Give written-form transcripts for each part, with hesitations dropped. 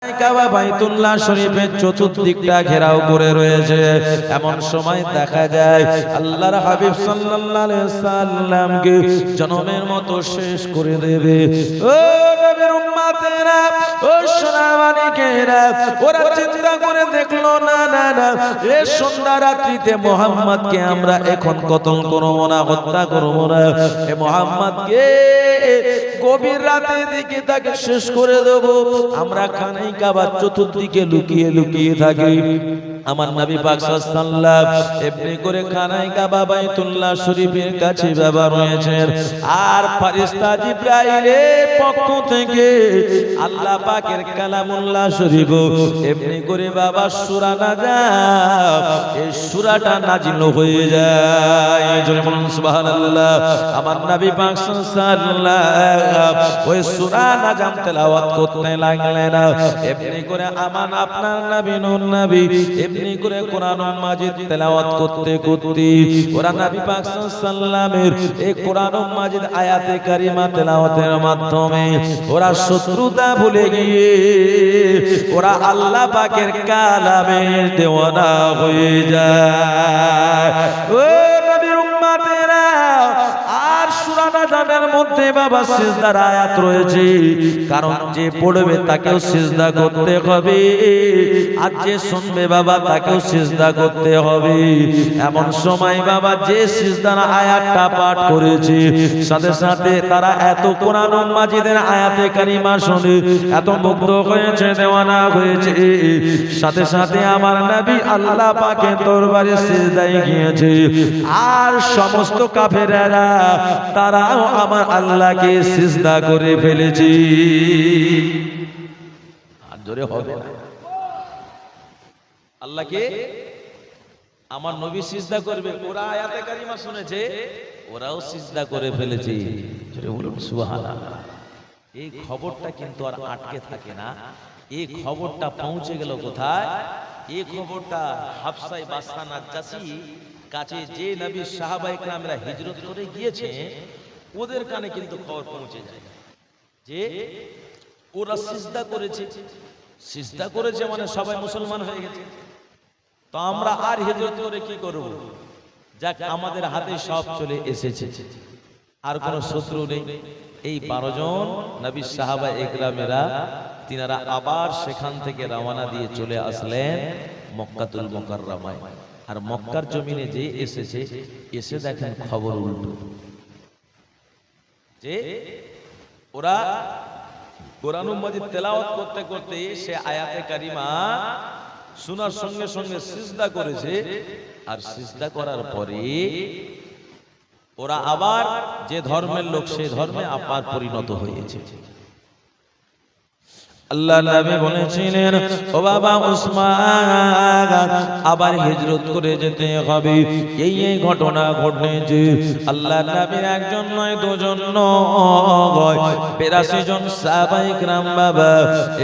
কাবা বাইতুল্লাহ শরীফের চতুর্দিকটা ঘেরাও করে রয়েছে। এমন সময় দেখা যায় আল্লাহর হাবিব সাল্লাল্লাহু আলাইহি সাল্লামকে জনমের মতো শেষ করে দেবে। ও নবীর উম্মতেরা, ও সোনামানিকেরা, ওরা চিন্তা করে দেখলো না না না, এই সন্ধ্যা রাত্রিতে মুহাম্মদকে আমরা এখন কতল করব না, হত্যা করব না। এ মুহাম্মদকে গভীর রাতের দিকে তাকে শেষ করে দেব। আমরা খানায় কাবার চতুর্দিকে লুকিয়ে লুকিয়ে থাকি। আমার নবী পাক সাল্লাল্লাহু এমনি করে খানায় কাবা বাইতুল্লাহ শরীফের কাছে বাবা রয়েছেন। আর ফেরেশতা জিবরাইলের পক্ষ থেকে আল্লাহ পাকের কালামুল্লাহ শরীফ এমনি করে বাবা সূরা নাজাম, এই সূরাটা নাজিল হয়ে যায়। জোরে বলুন সুবহানাল্লাহ। আমার নবী পাক সাল্লাল্লাহু ওই সূরা নাজাম তেলাওয়াত করতে লাগলেন। এমনি করে আমার আপনার নবী নূর নবী এমনি করে কোরআন মাজিদ তেলাওয়াত করতে করতে ওরা নবী পাক সাল্লাল্লাহু এই কোরআন মাজিদ আয়াতে কারিমা তেলাওয়াতের মাধ্যমে ওরা শত্রুতা ভুলে গিয়ে ওরা আল্লাহ পাকের কালামের দেওয়ানা হয়ে যায়। ও নবীর উম্মতেরা, আর সূরা নাজামের মধ্যে বাবা সিজদার আয়াত রয়েছে, কারণ যে পড়বে তাকেও সিজদা করতে হবে, আর যে শুনবে বাবা তাকেও সিজদা করতে হবে। এমন সময় বাবা যে সিজদার আয়াতটা পাঠ করেছে, সাথে সাথে তারা এত কোরআন মাজিদের আয়াতে কারিমা শুনে এত মুগ্ধ হয়েছে, দেওয়ানা হয়েছে, সাথে সাথে আমার নবী আল্লাহ পাকের দরবারে সিজদায় গিয়েছে। আর সমস্ত কাফেরেরা তারাও আমার আল্লাহকে সিজদা করে ফেলেছে। আর জোরে হবে না, আল্লাহকে আমার নবী সিজদা করবে, ওরা আয়াতে কারিমা শুনেছে, ওরাও সিজদা করে ফেলেছে। জোরে বলুন সুবহানাল্লাহ। এই খবরটা কিন্তু আর আটকে থাকে না, এই খবরটা পৌঁছে গেল কোথায়? এই খবরটা হাফসাই বাসরা নাজ্জাসী কাছে যে নবী সাহাবায়ে কেরামরা হিজরত করে গিয়েছে ওদের কানে কিন্তু খবর পৌঁছে যায় যে ওরা সিজদা করেছে। সিজদা করেছে মানে সবাই মুসলমান হয়ে গেছে। তো আমরা আর হিজরত করে কি করব? যাক, আমাদের হাতে সব চলে এসেছে, আর কোনো শত্রু নেই। এই 12 জন নবী সাহাবায়ে একরামেরা তিনারা আবার সেখান থেকে রওনা দিয়ে চলে আসলেন মক্কাতুল মুকাররমায়। আর মক্কার জমিনে যে এসেছে, এসে দেখেন খবর উল্টো, যে ওরা কোরআন মাজিদ তেলাওয়াত করতে করতে সে আয়াতে কারিমা শোনার সঙ্গে সঙ্গে সিজদা করেছে। আর সিজদা করার পরে ওরা আবার যে ধর্মের লোক সে ধর্মে আবার পরিণত হয়েছে। আল্লাহ নবী বলেছিলেন, ও বাবা উসমান, আবার হিজরত করে যেতে হবে। এই ঘটনা ঘটেছে। আল্লাহ নবী একজন নয়, দুজন নয়, 82 জন সাহাবায়ে কেরাম বাবা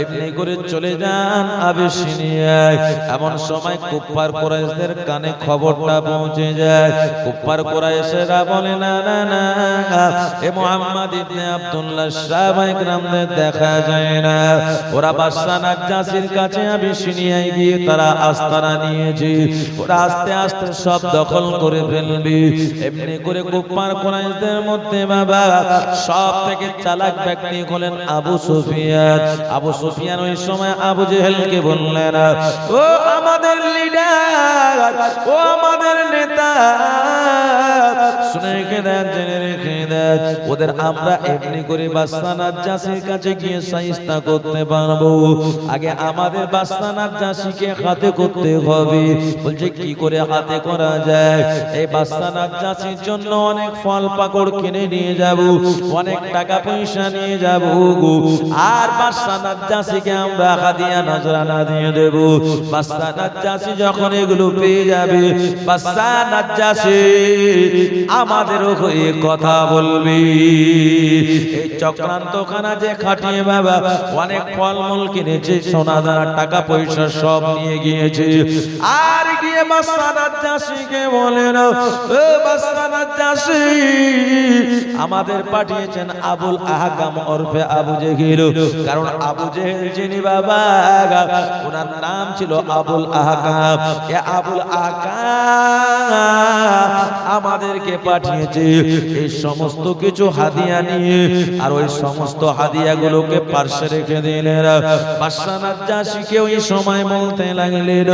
এমনি করে চলে যান আবিসিনিয়ায়। এমন সময় কুফার কুরাইশদের কানে খবরটা পৌঁছে যায়। কুফার কুরাইশরা বলে, না না না, এ মুহাম্মদ ইবনে আব্দুল্লাহ সাহাবায়ে কেরামদের দেখা যায় না। ওরা বাদশা নাজ্জাসীর কাছে আবিসিনিয়ায় গিয়ে তারা আস্তানা নিয়েছে। ওরা আস্তে আস্তে সব দখল করে ফেলবে। এমনি করে কুফার কুরাইশদের মধ্যে বাবা সব থেকে চালাক ব্যক্তি হলেন আবু সুফিয়ান। আবু সুফিয়ান ওই সময় আবু জেহেলকে বললেন, ও আমাদের লিডার, ও আমাদের নেতা, শুনে রেখে দেন, জেনে রেখে দেন, ওদের আমরা এমনি করে বাদশা নাজ্জাসীর কাছে গিয়ে শায়েস্তা করতে পারবো। আগে আমাদের বাদশা নাজ্জাসীকে হাতে করতে হবে। বলছে কি করে হাতে করা যায়? এই বাদশা নাজ্জাসীর জন্য অনেক ফল পাকড় কিনে নিয়ে যাব, অনেক টাকা পয়সা নিয়ে যাব, আর বাদশা নাজ্জাসীকে আমরা হাদিয়া নজরানা দিয়ে দেব। বাদশা নাজ্জাসী যখন এগুলো পেয়ে যাবে, বাদশা নাজ্জাসী আমাদেরও হয়ে কথা বলবে। এই চক্রান্তখানা যে খাটিয়ে বাবা অনেক ফলমূল কিনেছে, সোনা দানা টাকা পয়সা সব নিয়ে গিয়েছে। আর গিয়ে বাদশা নাজ্জাশীকে বলেন, ও বাদশা নাজ্জাশী, আমাদের পাঠিয়েছেন আবুল আহকাম ওরফে আবু জেহেল। কারণ আবু জেহেল যিনি বাবা, ওনার নাম ছিল আবুল আহকাম। এ আবুল আহকাম আমাদেরকে পাঠিয়েছে এই সমস্ত কিছু হাদিয়া নিয়ে। আর ওই সমস্ত হাদিয়াগুলোকে পার্শ্বে রেখে দিলেন। বাদশা নাজ্জাশীকে ওই সময় বলতে লাগলেন,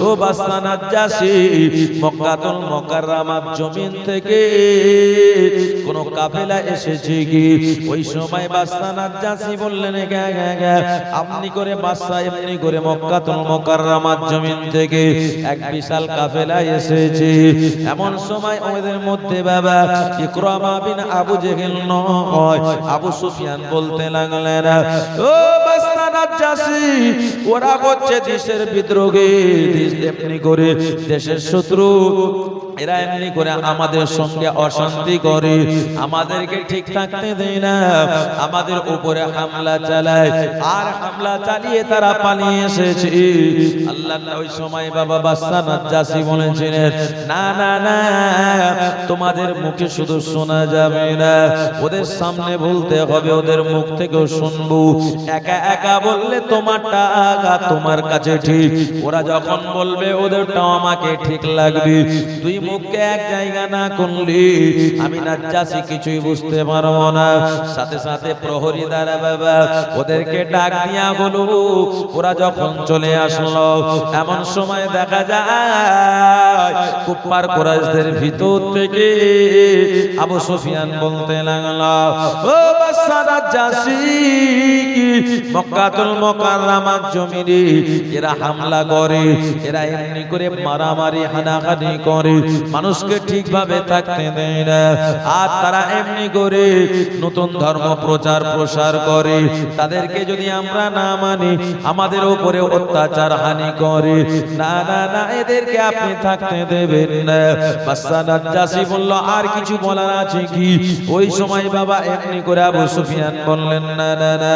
ও বাদশা নাজ্জাশী, মক্কাতুল মুকাররমার জমিন থেকে কোন কাফেলা এসেছে কি? ওই সময় বাদশা নাজ্জাশী বললেন, আপনি করে বাদশা, এমনি করে মক্কাতুল মুকাররমার জমিন থেকে এক বিশাল কাফেলা এসেছে। এমন সময় ওদের মধ্যে বাবা ইকরামা বিন আবু জেহেল নয়, আবু সুফিয়ান বলতে লাগলেন, ও বাদশা নাজ্জাশী, ওরা হচ্ছে দেশের বিদ্রোহী, এমনি করে দেশের শত্রু, এরা এমনি করে আমাদের সঙ্গে অশান্তি করে, আমাদেরকে ঠিক থাকতে দেয় না, আমাদের উপরে হামলা চালায়। আর হামলা চালিয়ে তারা পালিয়ে এসেছে। আল্লাহ ওই সময় বাবা বাদশা নাজ্জাশী বলেছিলেন, না না না, তোমাদের মুখে শুধু শোনা যাবে না, ওদের সামনে বলতে হবে, ওদের মুখ থেকেও শুনবো। একা একা বললে তোমারটা তোমার কাছে ঠিক, ওরা যখন বলবে ওদেরটাও আমাকে ঠিক লাগবে। দুই মুখকে এক জায়গা না করলে আমি নাজ্জাশী কিছুই বুঝতে পারবো না। সাথে সাথে প্রহরী দ্বারা বাবা ওদেরকে ডাক দিয়া হলো। ওরা যখন চলে আসলো, এমন সময় দেখা যায় কুফার কুরাইশদের ভিতর থেকে আবু সুফিয়ান বলতে লাগলো, ও বাদশা নাজ্জাশী, মক্কাতুল মুকাররমার জমিনে এরা হামলা করে, এরা এমনি করে মারামারি হানাহানি করে, মানুষকে ঠিকভাবে থাকতে দেয় না। আর তারা এমনি করে নতুন ধর্ম প্রচার প্রসার করে। তাদেরকে যদি আমরা না মানি, আমাদের উপরে অত্যাচার হানি করে। না না না, এদেরকে আপনি থাকতে দেবেন না। বাদশা নাজ্জাশী বলল, আর কিছু বলার আছে কি? ওই সময় বাবা এমনি করে আবু সুফিয়ান বললেন, না না না,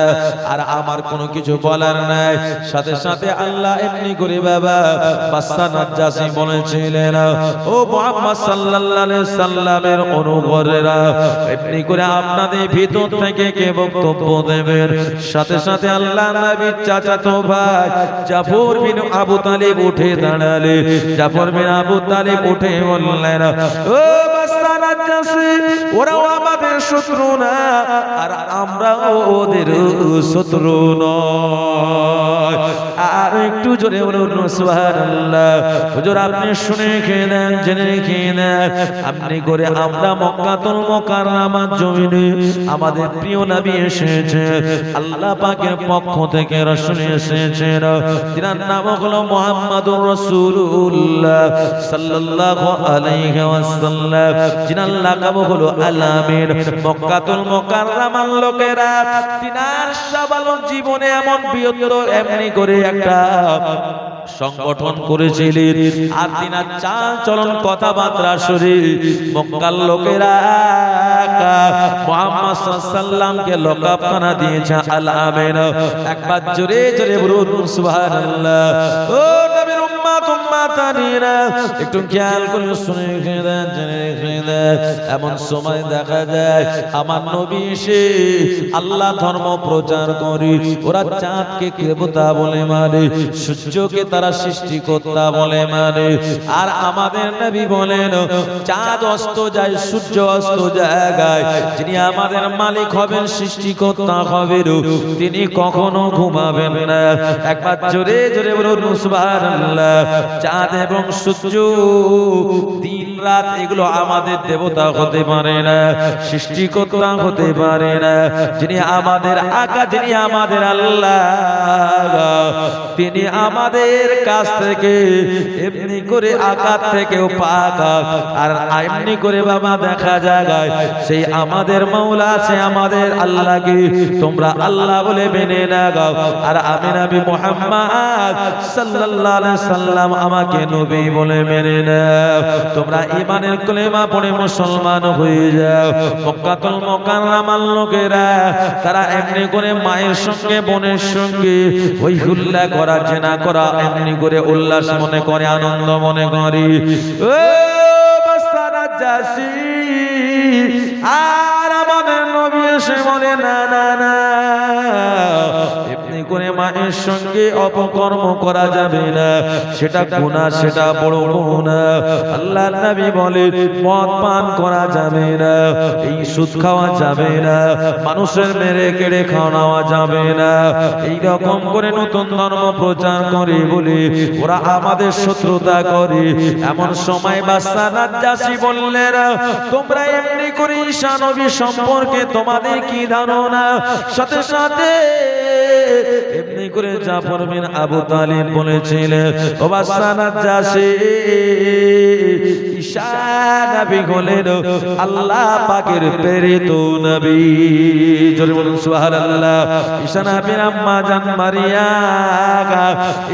আর আমার কোনো কিছু বলার নাই। সাথে সাথে আল্লাহ এমনি করে বাবা বাদশা নাজ্জাশী বলেছিলেন, ও মুহাম্মদ সাল্লাল্লাহু আলাইহি সাল্লামের অনুগরেরা, এমনি করে আপনাদের ভিতর থেকে কে বক্তব্য দেবেন? সাথে সাথে আল্লাহ নবীর চাচাতো ভাই জাফর বিন আবু তালিব উঠে দাঁড়ালে। জাফর বিন আবু তালিব উঠে বললেন, ও বাদশা নাজ্জাশী, ওরাও আমাদের শত্রু না, আর আমরাও ওদের শত্রু নয়। আর একটু জোরে বলুন সুবহানাল্লাহ। হুজুর আপনি শুনে খেয়ে দেন, জেনে খেয়ে দেন, আপনি করে আমরা মক্কাতুল মুকাররমার জমিনে আমাদের প্রিয় নবী এসেছে, আল্লাহ পাকের পক্ষ থেকে রাসূল এসেছেন, যার নাম হলো মুহাম্মাদুর রাসূলুল্লাহ সাল্লাল্লাহু আলাইহি ওয়াসাল্লাম, যার লাকাব হলো আল-আমিন। মক্কাতুল মুকাররমার লোকেরা তিনার সবাল জীবনে এমন বৃহত্তর এমনি করে একটা সংগঠন করেছিলেন। আর তিনার চাল চলন কথাবার্তা শুনে মক্কার লোকেরা মুহাম্মদ সাল্লাল্লাহু আলাইহি ওয়াসাল্লামকে লকাবখানা দিয়েছে আল-আমিন। একবার জোরে জোরে বলুন সুবহানাল্লাহ। ও নবীর উম্মত উম্মাতানিরা, একটু খেয়াল করে শুনে দেন, জেনে দেন। এমন সময় দেখা যায় আমার নবী এসে আল্লাহ ধর্ম প্রচার করে। ওরা চাঁদকে দেবতা বলে মানে, সূর্যকে তারা সৃষ্টিকর্তা বলে মানে। আর আমাদের নবী বলেন, চাঁদ অস্ত যায়, সূর্য অস্ত যায়, যিনি আমাদের মালিক হবেন, সৃষ্টিকর্তা হবেন, তিনি কখনো ঘুমাবেন না। একবার জোরে জোরে বলুন সুবহানাল্লাহ। চাঁদ এবং সূর্য, দিন রাত, এগুলো আমাদের দেবতা হতে পারে না, সৃষ্টিকর্তা হতে পারে না। যিনি আমাদের আকা, যিনি আমাদের আল্লাহ, তিনি আমাদের কাছ থেকে এমনি করে আকার থেকেও পাক, আর এমনি করে বাবা দেখা যায় সেই আমাদের মাওলা আছে আমাদের আল্লাহকে তোমরা আল্লাহ বলে মেনে নাও, আর আমি নবী মুহাম্মদ সাল্লাল্লাহু আলাইহি সাল্লাম আমাকে নবী বলে মেনে নাও। তোমরা ঈমানের কলেমা পড়ে মুসলমান হয়ে যাও। মক্কাতুল মুকাররমার লোকেরা তারা এমনি করে মায়ের সঙ্গে বোনের সঙ্গে ওই হুল্লা করা জেনা করা এমনি করে উল্লাস মনে করে আনন্দ মনে করে। ও বাসারা যাসি আর আমাদের নবী এসে বলে না না না, এমনি করে মায়ের সঙ্গে অপকর্ম করা যাবে না, সেটা গুনাহ, সেটা বড় গুনাহ। আল্লাহর নবী বলে মদ পান করা যাবে না, এই সুদ খাওয়া যাবে না, মানুষের মেরে কেড়ে খাওয়া যাবে না। এই রকম করে নতুন ধর্ম প্রচার করে বলে ওরা আমাদের শত্রুতা করে। এমন সময় বাদশা নাজ্জাশী বললেন, তোমরা এমনি করে ঈসা নবী সম্পর্কে তোমাদের কি ধারণা? সাথে সাথে এমনি করে জাফর বিন আবু তালিব বলেছিলেন, ও বাদশা নাজ্জাশী, ঈসা নবী হলেন আল্লাহ পাকের প্রেরিত নবী। জোরে বলুন সুবহানাল্লাহ। ঈসা নবীর আম্মা জান মারিয়াম,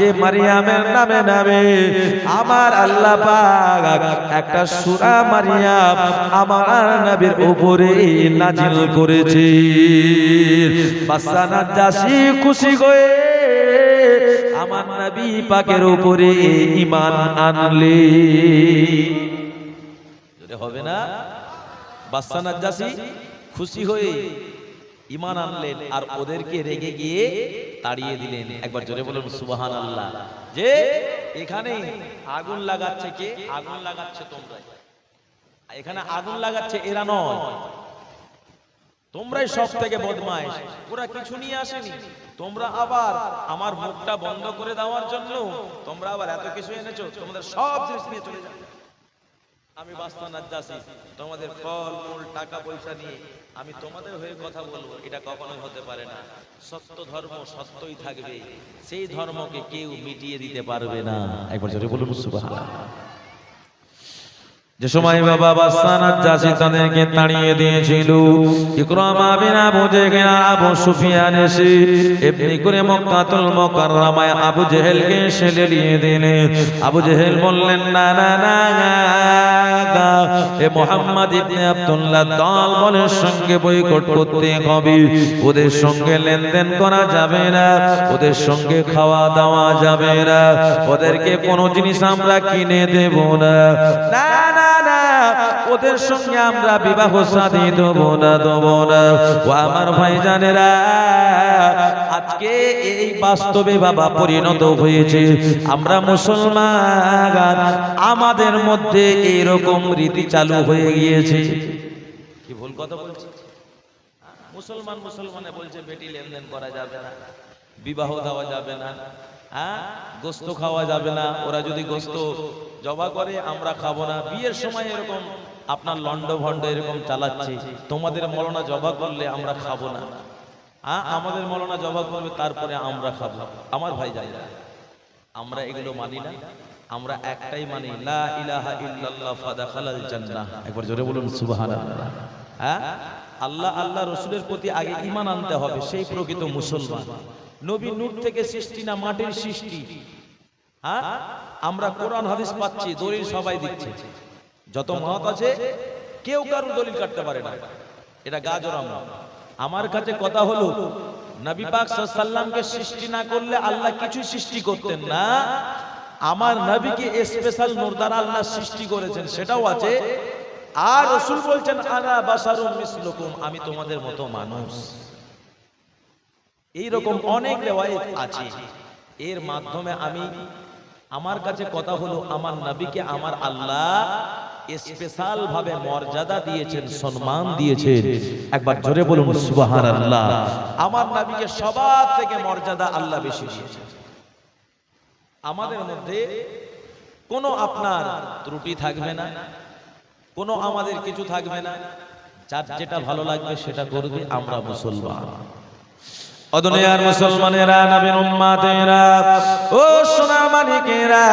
এই মারিয়ামের নামে নামে আমার আল্লাহ পাক একটা সূরা মারিয়াম আমার নবীর উপরে নাজিল করেছে। বাদশা নাজ্জাশী খুশি হয়ে আমার নবী পাকের উপরে ঈমান আনলে। হবে না? বাদশা নাজ্জাশী খুশি হয়ে ঈমান আনলেন আর ওদেরকে রেগে গিয়ে তাড়িয়ে দিলেন। একবার জোরে বলুন সুবহানাল্লাহ। যে এখানে আগুন লাগাচ্ছে কে? আগুন লাগাচ্ছে তোমরা। এখানে আগুন লাগাচ্ছে এরা নয়, তোমরাই সব থেকে বদমাইশ। ওরা কিছু নিয়ে আসেনি, তোমরা আবার আমার মুখটা বন্ধ করে দেওয়ার জন্য তোমরা আবার এত কিছু এনেছো, তোমাদের সব জিনিস নিয়ে চলে যাবে। আমি বাদশা নাজ্জাশী তোমাদের ফল মূল টাকা পয়সা নিয়ে আমি তোমাদের হয়ে কথা বলবো, এটা কখনোই হতে পারে না। সত্য ধর্ম সত্যই থাকবে, সেই ধর্মকে কেউ মিটিয়ে দিতে পারবে না। একবার জোরে বলুন সুবহানাল্লাহ। যে সময় বাবা বাদশা নাজ্জাশী তাদেরকে তাড়িয়ে দিয়েছিল, ইকরামা বিন আবু জেহেল আবু সুফিয়ান এসে এমনি করে মক্কাতুল মুকাররমায় আবু জেহেলকে ছেড়ে দিয়ে দিলেন। আবু জেহেল বললেন, না না না, এ মুহাম্মদ ইবনে আব্দুল্লাহ দল বলের সঙ্গে বয়কট করতে হবে, ওদের সঙ্গে লেনদেন করা যাবে না, ওদের সঙ্গে খাওয়া দাওয়া যাবে না, ওদেরকে কোনো জিনিস আমরা কিনে দেব না, না না না, ওদের সঙ্গে আমরা বিবাহ শাদী দেব না, দেব না। ও আমার ভাইজানেরা, আজকে এই বাস্তবে বাবা পরিণত হয়েছে, আমরা মুসলমান, আমাদের মধ্যে এইরকম রীতি চালু হয়ে গিয়েছে। কি ভুল কথা বলছি? মুসলমান মুসলমানে বলছে বেটি লেনদেন করা যাবে না, বিবাহ দেওয়া যাবে না, হ্যাঁ, গোস্ত খাওয়া যাবে না, ওরা যদি গোস্ত জবা করে আমরা খাবো না। বিয়ের সময় এরকম আপনার লন্ড ভন্ড এরকম চালাচ্ছে, তোমাদের মৌলানা জবা করলে আমরা খাবো না, হ্যাঁ, আমাদের মৌলানা জবা করবে তারপরে আমরা খাবো। আমার ভাই যাই না, আমরা এগুলো মানি না, আমরা একটাই মানি, লা ইলাহা ইল্লাল্লাহ ফাদাখালাল জান্নাহ। একবার জোরে বলুন সুবহানাল্লাহ। হ্যাঁ, আল্লাহ আল্লাহ রসুলের প্রতি আগে ঈমান আনতে হবে, সেই প্রকৃত মুসলমান। নবী নূর থেকে সৃষ্টি না মাটির সৃষ্টি। হ্যাঁ, আমরা কোরআন হাদিস পাচ্ছি, দলিল সবাই দিচ্ছে, যত মত আছে কেউ কারোর দলিল কাটতে পারে না, এটা গাজর আমরা। আমার কাছে কথা হলো, নবী পাক সাল্লাল্লাহু আলাইহি সাল্লামকে সৃষ্টি না করলে আল্লাহ কিছু সৃষ্টি করতেন না। আমার নবীকে স্পেশাল নূর দ্বারা আল্লাহ সৃষ্টি করেছেন, সেটাও আছে। আর রাসূল বলছেন, আনা বাশারুম মিসলুকুম, আমি তোমাদের মতো মানুষ। এই রকম অনেক রিওয়ায়াত আছে। এর মাধ্যমে আমি, আমার কাছে কথা হলো, আমার নবীকে আমার আল্লাহ স্পেশাল ভাবে মর্যাদা দিয়েছেন, সম্মান দিয়েছেন। একবার জোরে বলুন সুবহানাল্লাহ। আমার নবীকে সবার থেকে মর্যাদা আল্লাহ বেশি দিয়েছেন। আমাদের মধ্যে কোনো আপনার ত্রুটি থাকবে না, কোনো আমাদের কিছু থাকবে না, যার যেটা ভালো লাগবে সেটা করবে, আমরা মুসলমান। ও দুনিয়ার মুসলমানেরা, নবীর উম্মতেরা, ও সোনা মানিকেরা,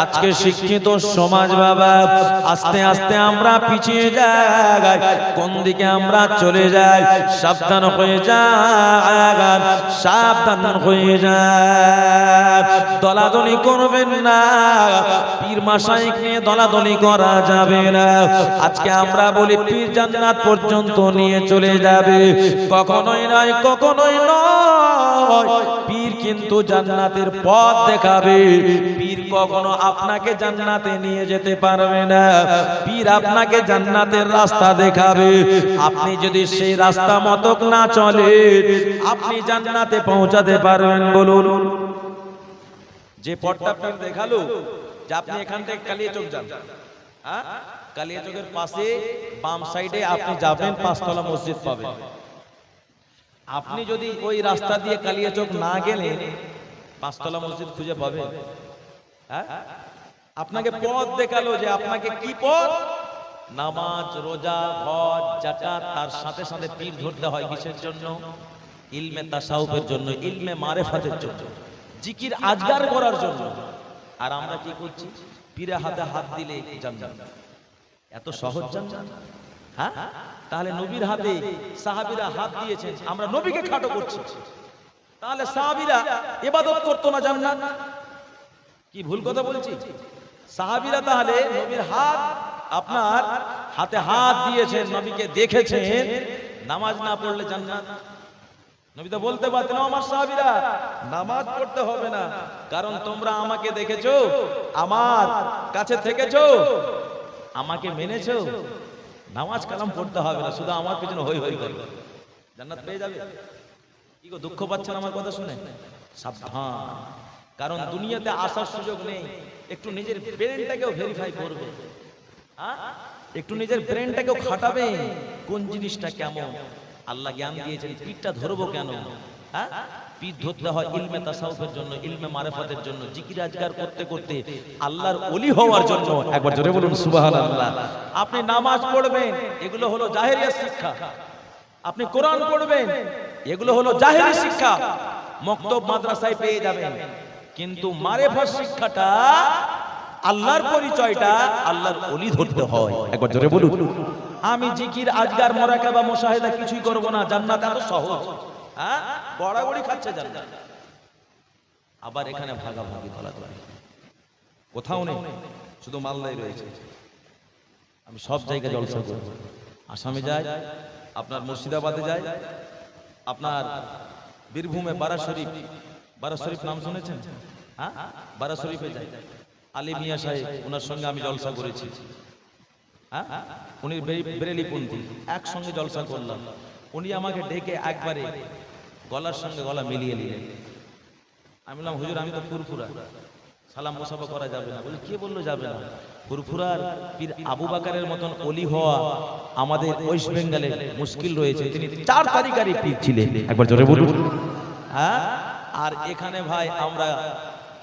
আজকে শিক্ষিত সমাজ বাবা, আস্তে আস্তে আমরা পিছিয়ে যাই। কোন দিকে আমরা চলে যাই? সাবধান হয়ে যান, সাবধান হয়ে যান। দলাদলি করবেন না, পীর মাশায়েখ নিয়ে দলাদলি করা যাবে না। আজকে আমরা বলি পীর জান্নাত পর্যন্ত নিয়ে চলে যাবে, কখনোই নয়, কখনোই নয়। পীর কিন্তু জান্নাতের পথ দেখাবে। পীর কখনো আপনাকে জান্নাতে নিয়ে যেতে পারবে না। পীর আপনাকে জান্নাতের রাস্তা দেখাবে। আপনি যদি সেই রাস্তা মতো না চলেন, আপনি জান্নাতে পৌঁছাতে পারবেন? বলুন। যে পথটা পীর দেখালো, যে আপনি এখান থেকে কালিয়াচক যান, হ্যাঁ, কালিয়াচকের পাশে বাম সাইডে আপনি যাবেন, 5 তলা মসজিদ পাবেন। আপনি যদি ওই রাস্তা দিয়ে কালিয়াচক না গেলেন, 5 তলা মসজিদ খুঁজে পাবেন? হ্যাঁ, আপনাকে পথ দেখালো, যে আপনাকে কি পথ? নামাজ, রোজা, হজ, যাকাত, তার সাথে সাথে পীর ধরতে হয়। কিসের জন্য? ইলমে তাসাউফের জন্য, ইলমে মারিফাতের জন্য, জিকির আজগার করার জন্য। আর আমরা কি করছি? পীরে হাতে হাত দিলে জান্নাত। এত সহজ জান্নাত? হ্যাঁ, তাহলে নবীর হাতে সাহাবীরা হাত দিয়েছেন, আমরা নবীকে খাটো করছি। তাহলে সাহাবীরা ইবাদত করতো না জান্নাত? কি ভুল কথা বলছি? সাহাবীরা তাহলে নবীর হাত, আপনার হাতে হাত দিয়েছেন, নবীকে দেখেছেন, নামাজ না পড়লে জান্নাত? নবী তো বলতে পারতেন, আমার সাহাবীরা নামাজ পড়তে হবে না, কারণ তোমরা আমাকে দেখেছো, আমার কাছে থেকেছো, আমাকে মেনেছো, নামাজ কালাম পড়তে হবে না, শুধু আমার পিছনে হই হই করবে, জান্নাত পেয়ে যাবে। কি গো, দুঃখ পাচ্ছেন আমার কথা শুনে? সাবধান, কারণ দুনিয়াতে আসার সুযোগ নেই। একটু নিজের ব্রেনটাকেও ভেরিফাই করবে, হ্যাঁ, একটু নিজের ব্রেনটাকেও খাটাবে, কোন জিনিসটা কেমন। আল্লাহ জ্ঞান দিয়েছেন, পীরটা ধরবো কেন? হ্যাঁ, পীর ধরতে হয় ইলমে তাসাউফের জন্য, ইলমে মারিফাতের জন্য, জিকির আজগার করতে করতে আল্লাহর ওলি হওয়ার জন্য। একবার জোরে বলুন সুবহানাল্লাহ। আপনি নামাজ পড়বেন, এগুলো হলো জাহেরিয়া শিক্ষা। আপনি কোরআন পড়বেন, এগুলো হলো জাহেরি শিক্ষা, মক্তব মাদ্রাসায় পেয়ে যাবেন। কিন্তু মারিফাত শিক্ষাটা, আল্লাহর পরিচয়টা আল্লাহর ওলি ধরতে হয়। একবার জোরে বলুন। আমি জিকির আজগার মুরাকাবা মুশাহিদা কিছুই করব না, জান্নাত এত সহজ। হ্যাঁ, গড়াগড়ি খাচ্ছে জান্নাত। আবার এখানে ভাগাভাগি দলাদলি কোথাও নেই, শুধু মালদায় রয়েছে। আমি সব জায়গায় জলসা করব। আসামে যাই, আপনার মুর্শিদাবাদে যাই, আপনার বীরভূমে বারা শরীফ নাম শুনেছেন? হ্যাঁ, বারা শরীফে যাই, আলী মিয়া সাহেব, ওনার সঙ্গে আমি জলসা করেছি। হ্যাঁ, উনি বেরেলিপন্থী, একসঙ্গে জলসা করলাম। উনি আমাকে ডেকে একবারে গলার সঙ্গে গলা মিলিয়ে নিলেন। আমি বললাম, হুজুর আমি তো ফুরফুরা, সালাম মুসাফা করা যাবে না। বলে, কে বললো যাবে না? ফুরফুরার পীর আবু বাকারের মতন ওলি হওয়া আমাদের ওয়েস্ট বেঙ্গলে মুশকিল রয়েছে, তিনি 4 তারিখারই পীর ছিলেন। একবার জোরে বলুন। হ্যাঁ, আর এখানে ভাই আমরা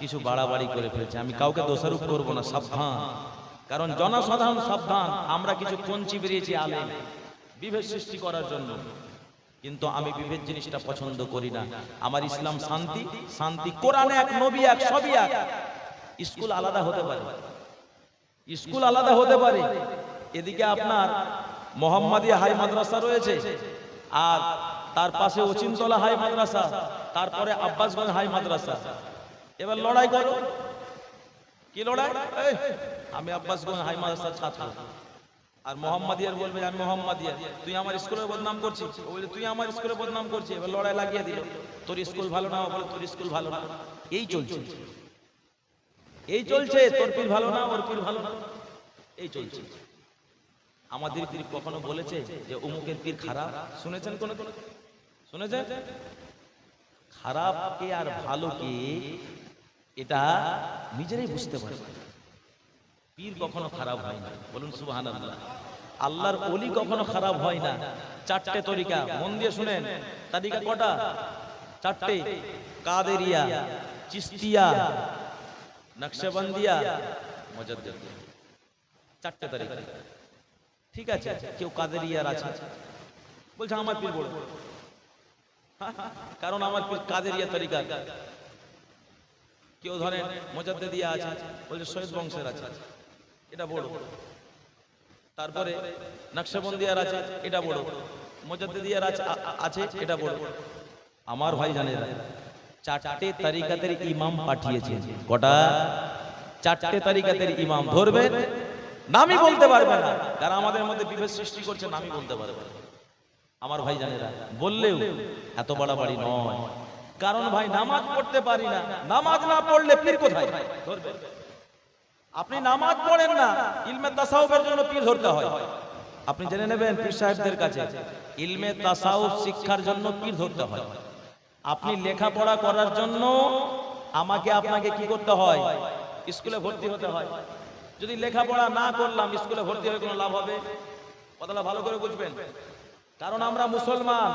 কিছু বাড়াবাড়ি করে ফেলছি। আমি কাউকে দোষারোপ করবো না, সাবধান, কারণ জনসাধারণ সাবধান। আমরা কিছু পঞ্চি বেরিয়েছি আলেম বিভেদ সৃষ্টি করার জন্য, কিন্তু আমি বিভেদ জিনিসটা পছন্দ করি না। আমার ইসলাম শান্তি, শান্তি কোরআনে এক, নবী এক, সবই এক। স্কুল আলাদা হতে পারে, স্কুল আলাদা হতে পারে। এদিকে আপনার মোহাম্মদিয়া হাই মাদ্রাসা রয়েছে, আর তার পাশে অচিনতলা হাই মাদ্রাসা, তারপরে আব্বাসগঞ্জ হাই মাদ্রাসা। এবার লড়াই করো, কি লড়াই? আমি আব্বাসগঞ্জ হাই মাদ্রাসার ছাত্র, আর মোহাম্মদিয়ার বলবে আমি মোহাম্মদিয়া, তুই আমার স্কুলের বদনাম করছিস, ও বলে তুই আমার স্কুলের বদনাম করছিস। এবার লড়াই লাগিয়ে দিল, তোর স্কুল ভালো না, বলে তোর স্কুল ভালো না। এই চলছে, এই চলছে, তোর পীর ভালো না, ওর পীর ভালো না, এই চলছে। আমাদের পীর কখনো বলেছে যে অমুকের পীর খারাপ? শুনেছেন কোন? শুনেছেন? খারাপ কে আর ভালো কে এটা নিজেরাই বুঝতে পারে। পীর কখনো খারাপ হয় না, বলুন সুবহানাল্লাহ। আল্লাহর ওলি কখনো খারাপ হয় না। 4টে তরিকা, মন দিয়ে শুনেন। তরিকা কটা? 4টে। কাদেরিয়া, চিশতিয়া, নকশবন্দিয়া, মুজাদ্দিদিয়া। 4টে তরিকা। ঠিক আছে, কেউ কাদেরিয়ার আছে, বলছে আমার পীর বড়, কারণ আমার কাদেরিয়া তরিকা। কেউ ধরেন মুজাদ্দিদিয়া আছে, বলছে সৈয়দ বংশের আছে, এটা বড়। তারপরে নকশবন্দিয়ার আছে, এটা বড়। মুজাদ্দিদিয়ার আছে, এটা বড়। আমার ভাই জানেরা, চারটে তরিকাতের ইমাম পাঠিয়েছেন। কটা? চারটে তরিকাতের ইমাম। ধরবে, নামই বলতে পারবে না, যারা আমাদের মধ্যে বিভেদ সৃষ্টি করছে নামই বলতে পারবে না। আমার ভাই জানেরা, বললেও এত বাড়াবাড়ি নয়। কারণ ভাই নামাজ পড়তে পারি না, নামাজ না পড়লে পীর কোথায় ধরবে? আপনি নামাজ পড়েন না, ইলমে তাসাউফের জন্য পীর ধরতে হয়। আপনি জেনে নেবেন পীর সাহেবদের কাছে ইলমে তাসাউফ শিক্ষার জন্য পীর ধরতে হয়। আপনি লেখাপড়া করার জন্য আমাকে আপনাকে কি করতে হয়? স্কুলে ভর্তি হতে হয়। যদি লেখাপড়া না করলাম, স্কুলে ভর্তি হয়ে কোনো লাভ হবে? কথাটা ভালো করে বুঝবেন। কারণ আমরা মুসলমান,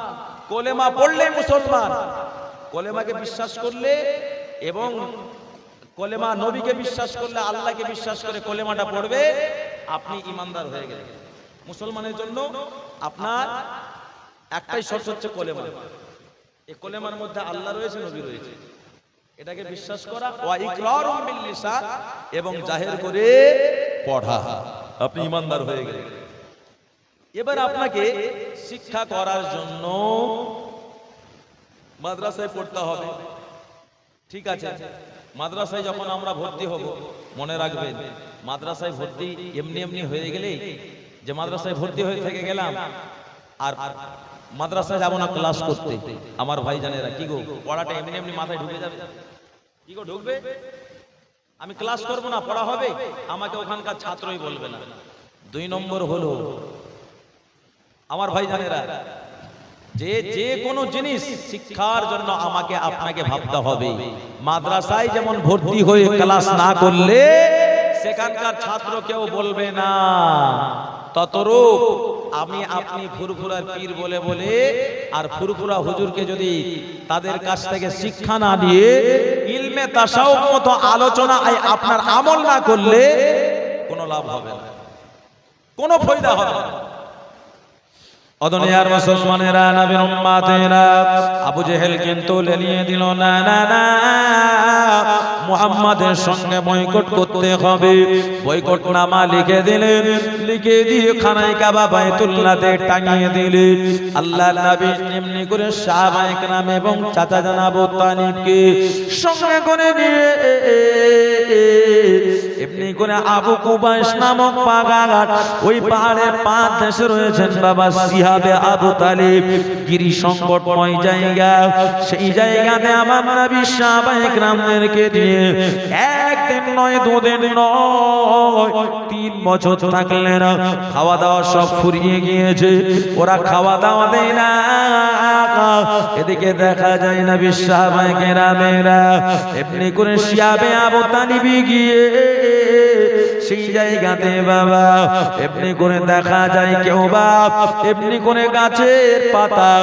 কলেমা পড়লে মুসলমান। কলেমাকে বিশ্বাস করলে এবং কলেমা নবীকে বিশ্বাস করলে, আল্লাহকে বিশ্বাস করে কলেমাটা পড়বে, আপনি ইমানদার হয়ে গেলেন। মুসলমানের জন্য আপনার একটাই শর্ত হচ্ছে কলেমা। এই কলেমার মধ্যে আল্লাহ রয়েছে, নবী রয়েছে, এটাকে বিশ্বাস করা। ওয়া ইকরারুম বিল লিসান, এবং জাহির করে পড়া। আপনি ইমানদার হয়ে গেলেন। এবার আপনাকে শিক্ষা করার জন্য মাদ্রাসায় পড়তে হবে, ঠিক আছে? মাদ্রাসায় যখন আমরা ভর্তি হব, মনে রাখবেন মাদ্রাসায় ভর্তি এমনি এমনি হয়ে গেলে, যে মাদ্রাসায় ভর্তি হয়ে থেকে গেলাম আর মাদ্রাসায় যাব না ক্লাস করতে, আমার ভাই জানেরা, কি গো পড়াটা এমনি এমনি মাথায় ঢুকে যাবে? কি গো ঢুকবে? আমি ক্লাস করব না, পড়া হবে, আমাকে ওখানকার ছাত্রই বলবে না। 2 নম্বর হলো আমার ভাই জানেরা, যে কোনো জিনিস শিক্ষার জন্য আমাকে আপনাকে ভাবতে হবে। মাদ্রাসায় যেমন ভর্তি হয়ে ক্লাস না করলে সেখানকার ছাত্র কেউ বলবে না, ততরূপ আমি আপনি ফুরফুরার পীর বলে বলে আর ফুরফুরা হুজুরকে যদি তাদের কাছ থেকে শিক্ষা না দিয়ে ইলমে তাসাউফ মতো আলোচনা আপনার আমল না করলে কোনো লাভ হবে না, কোনো ফায়দা হবে না। অদনিয়ার মুসলমানেরা, নবীর উম্মতেরা, আবু জেহেল কিন্তু লেলিয়ে দিল, না না না, মুহাম্মাদের সঙ্গে বয়কট করতে হবে। বয়কট নামা লিখে দিলেন, লিখে দিয়ে খানায় কাবা বাইতুল্লাহতে টাঙিয়ে দিলেন। আল্লাহর নবী এমনি করে সাহাবায়ে কেরাম এবং চাচা জান আবু তালিবকে সঙ্গে করে নিয়ে এমনি করে আবু কুবাইস নামক পাহাড়, ওই পাহাড়ের 5 দেশে রয়েছেন বাবা সিহাবে আবু তালিব, গিরি সংকটময় জায়গা। সেই জায়গাতে আমার নবী সাহাবায়ে কেরামদেরকে দিয়ে 1 দিন নয়, 2 দিন নয়, 3 বছর থাকলেন। খাওয়া দাওয়া সব ফুরিয়ে গিয়েছে, ওরা খাওয়া দাওয়া দেয় না। এদিকে দেখা যায় নবী সাহাবায়ে কেরামেরা এমনি করে সিহাবে আবু তালিব গিয়ে সেই জায়গাতে বাবা এমনি করে দেখা যায় কেউ বাপ এমনি করে গাছের পাতা,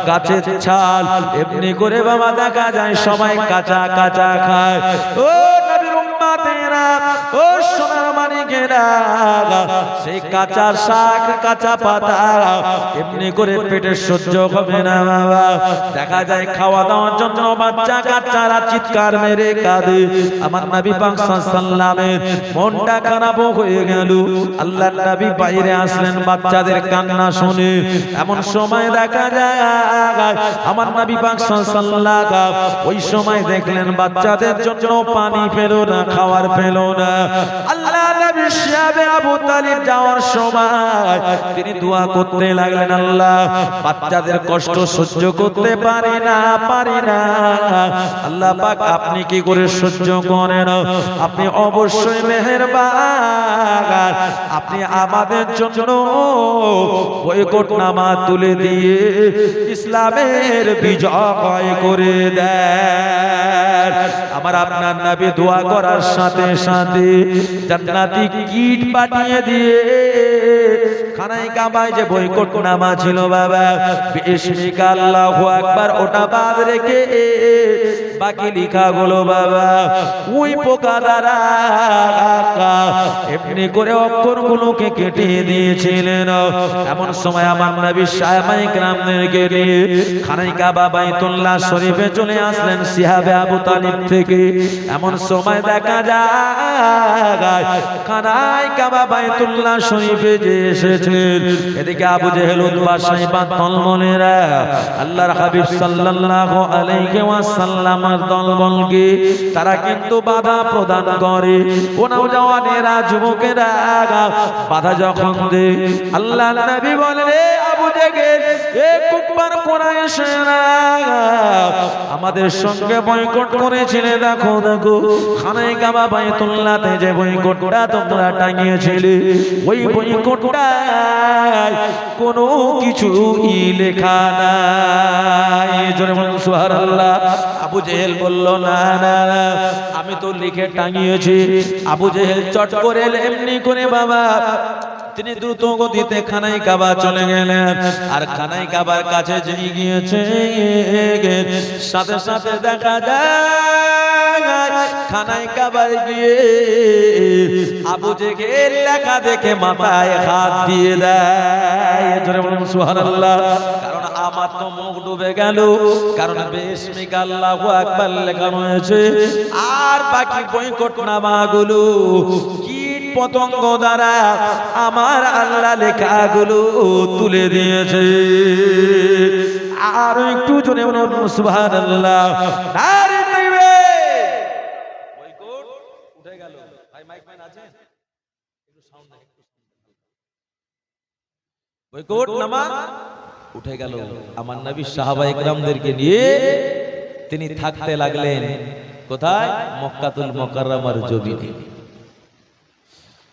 গাছের ছাল এমনি করে বাবা দেখা যায় সবাই কাঁচা কাঁচা খায়। ও নবীর উম্মতেরা, ও সোনার মানিকেরা, সেই কাঁচা শাক, কাঁচা পাতা এমনি করে পেটে সহ্য হবে না বাবা। দেখা যায় খাওয়া দাওয়ার জন্য বাচ্চা কাচ্চারা চিৎকার মেরে কাঁদে। আমার নবী পাক সাল্লাল্লাহু আলাইহি ওয়াসাল্লামের মনটা খারাপ হয়ে গেল। আল্লাহর নবী বাইরে আসলেন বাচ্চাদের কান্না শুনে। এমন সময় দেখা যায় আমার নবী পাক সাল্লাল্লাহু আলাইহি ওয়াসাল্লাম ওই সময় দেখলেন বাচ্চাদের জন্য পানি পেল না, খাবার পেল না। আল্লাহ নবী সাহাবে আবু তালিব যাওয়ার সময় তিনি দোয়া করতে লাগলেন, আল্লাহ বাচ্চাদের কষ্ট সহ্য করতে পারি না, পারি না। আল্লাহ পাক আপনি কি করে সহ্য করেন? আপনি অবশ্যই মেহেরবান, আপনি আমাদের জন্য বয়কট নামা তুলে দিয়ে ইসলামের বিজয় করে দেন। আমার আপনার নবী দোয়া করার সাথে সাথে জান্নাতি টিকিট পাঠিয়ে দিয়ে খানায় কাবায় যে বয়কট নামা ছিল বাবা, বিসমিক আল্লাহু আকবার ওটা বাদ রেখে বাকি লেখাগুলো বাবা ওই পোকা দ্বারা এমনি করে অক্ষরগুলোকে কেটে দিয়েছিলেন। এমন সময় আমার নবী সাহাবায়ে কেরামদেরকে নিয়ে খানায় কাবা বাইতুল্লাহ শরীফে চলে আসলেন সিহাবে আবু তালিব থেকে। এমন সময় দেখা যায় খানায় কাবা বাইতুল্লাহ শরীফে যে এসেছেন, এদিকে আবু জেহেল উতবা সাইবা তলমনেরা আল্লাহর হাবিব সাল্লাল্লাহু আলাইহি ওয়াসাল্লামের দলবলকে তারা কিন্তু বাধা প্রদান করে। ও নওজওয়ানেরা, যুবকেরা বাধা যখন দেয়, আল্লাহর নবী বলেন এ আবু জেহেল, এ কুফার কুরাইশরা আমাদের সঙ্গে বয়কট করেছিলে, দেখো দেখো খানায় কাবা বাইতুল্লাহতে যে বয়কটটা তোমরা টাঙিয়েছিলে ওই বয়কটটা কোনো কিছু লেখা নাই। জোরে বলুন সুবহানাল্লাহ। আবু জেহেল বলল না না আমি তো লিখে টাঙিয়েছি। আবু জেহেল চট করে এমনি করে বাবা তিনি দ্রুত গতিতে খানায় কাবা চলে গেলেন। আর খানায় কাবার কাছে যে গিয়েছে সাথে সাথে দেখা যায় খানায় কাবায় গিয়ে আবু জেহেল লেখা দেখে মাথায় হাত দিয়ে দেয়। জোরে বলুন সুবহানাল্লাহ। কারণ আমার তো মুখ ডুবে গেল, কারণ বিসমিক আল্লাহু আকবার লেখা রয়েছে। আর বাকি বয়কট নামাগুলো কীট পতঙ্গ দ্বারা আমার আল্লাহ লেখাগুলো তুলে দিয়েছে। আর একটু জোরে বলুন সুবহানাল্লাহ। নারে তাকবীর। বয়কট উঠে গেল। ভাই মাইক ম্যান আছে, একটু সাউন্ড দেন, একটু বয়কট নামা উঠে গেল। আমার নবী সাহাবায়ে কেরামদেরকে নিয়ে তিনি থাকতে লাগলেন কোথায়? মক্কাতুল মুকাররমার জমিনে।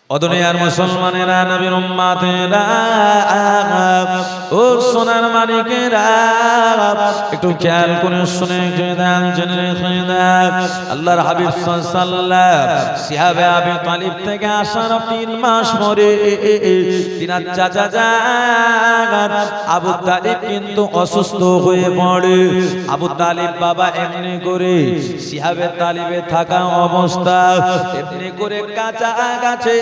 অদুনিয়ার মুসলমানেরা, নবীর উম্মতেরা, ও সোনার মানিকেরা, একটু খেয়াল করে শুনে দেন, জেনে রেখে দেন। আল্লাহর হাবিব সাল্লাল্লাহু সিহাবে আবি তালিব থেকে আসার 3 মাস পরে তিনার চাচা যান আবু তালিব কিন্তু অসুস্থ হয়ে পড়ে। আবু তালিব বাবা এমনি করে সিহাবে তালিবে থাকা অবস্থা এমনি করে কাঁচা গাছে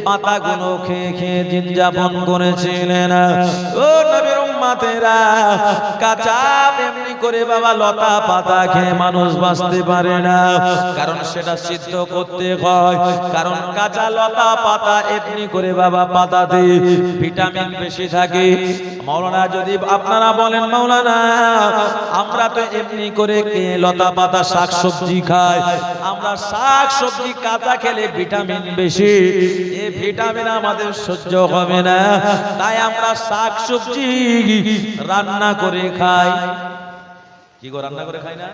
পাতাগুলো খেয়ে খেয়ে দিন যাপন করেছিলেন। ও নবীর উম্মতেরা, কাঁচা এমনি করে বাবা লতা পাতা খেয়ে মানুষ বাঁচতে পারে না, কারণ সেটা সিদ্ধ করতে হয়। কারণ কাঁচা লতা পাতা এমনি করে বাবা পাতাতে ভিটামিন বেশি থাকে। মাওলানা যদি আপনারা বলেন মাওলানা আমরা তো এমনি করে লতা পাতা শাক সবজি খাই, আমরা শাক সবজি কাঁচা খেলে ভিটামিন বেশি, এই ভিটামিন আমাদের সহ্য হবে না, তাই আমরা শাক সবজি রান্না করে খাই। কি গো রান্না করে খাই না?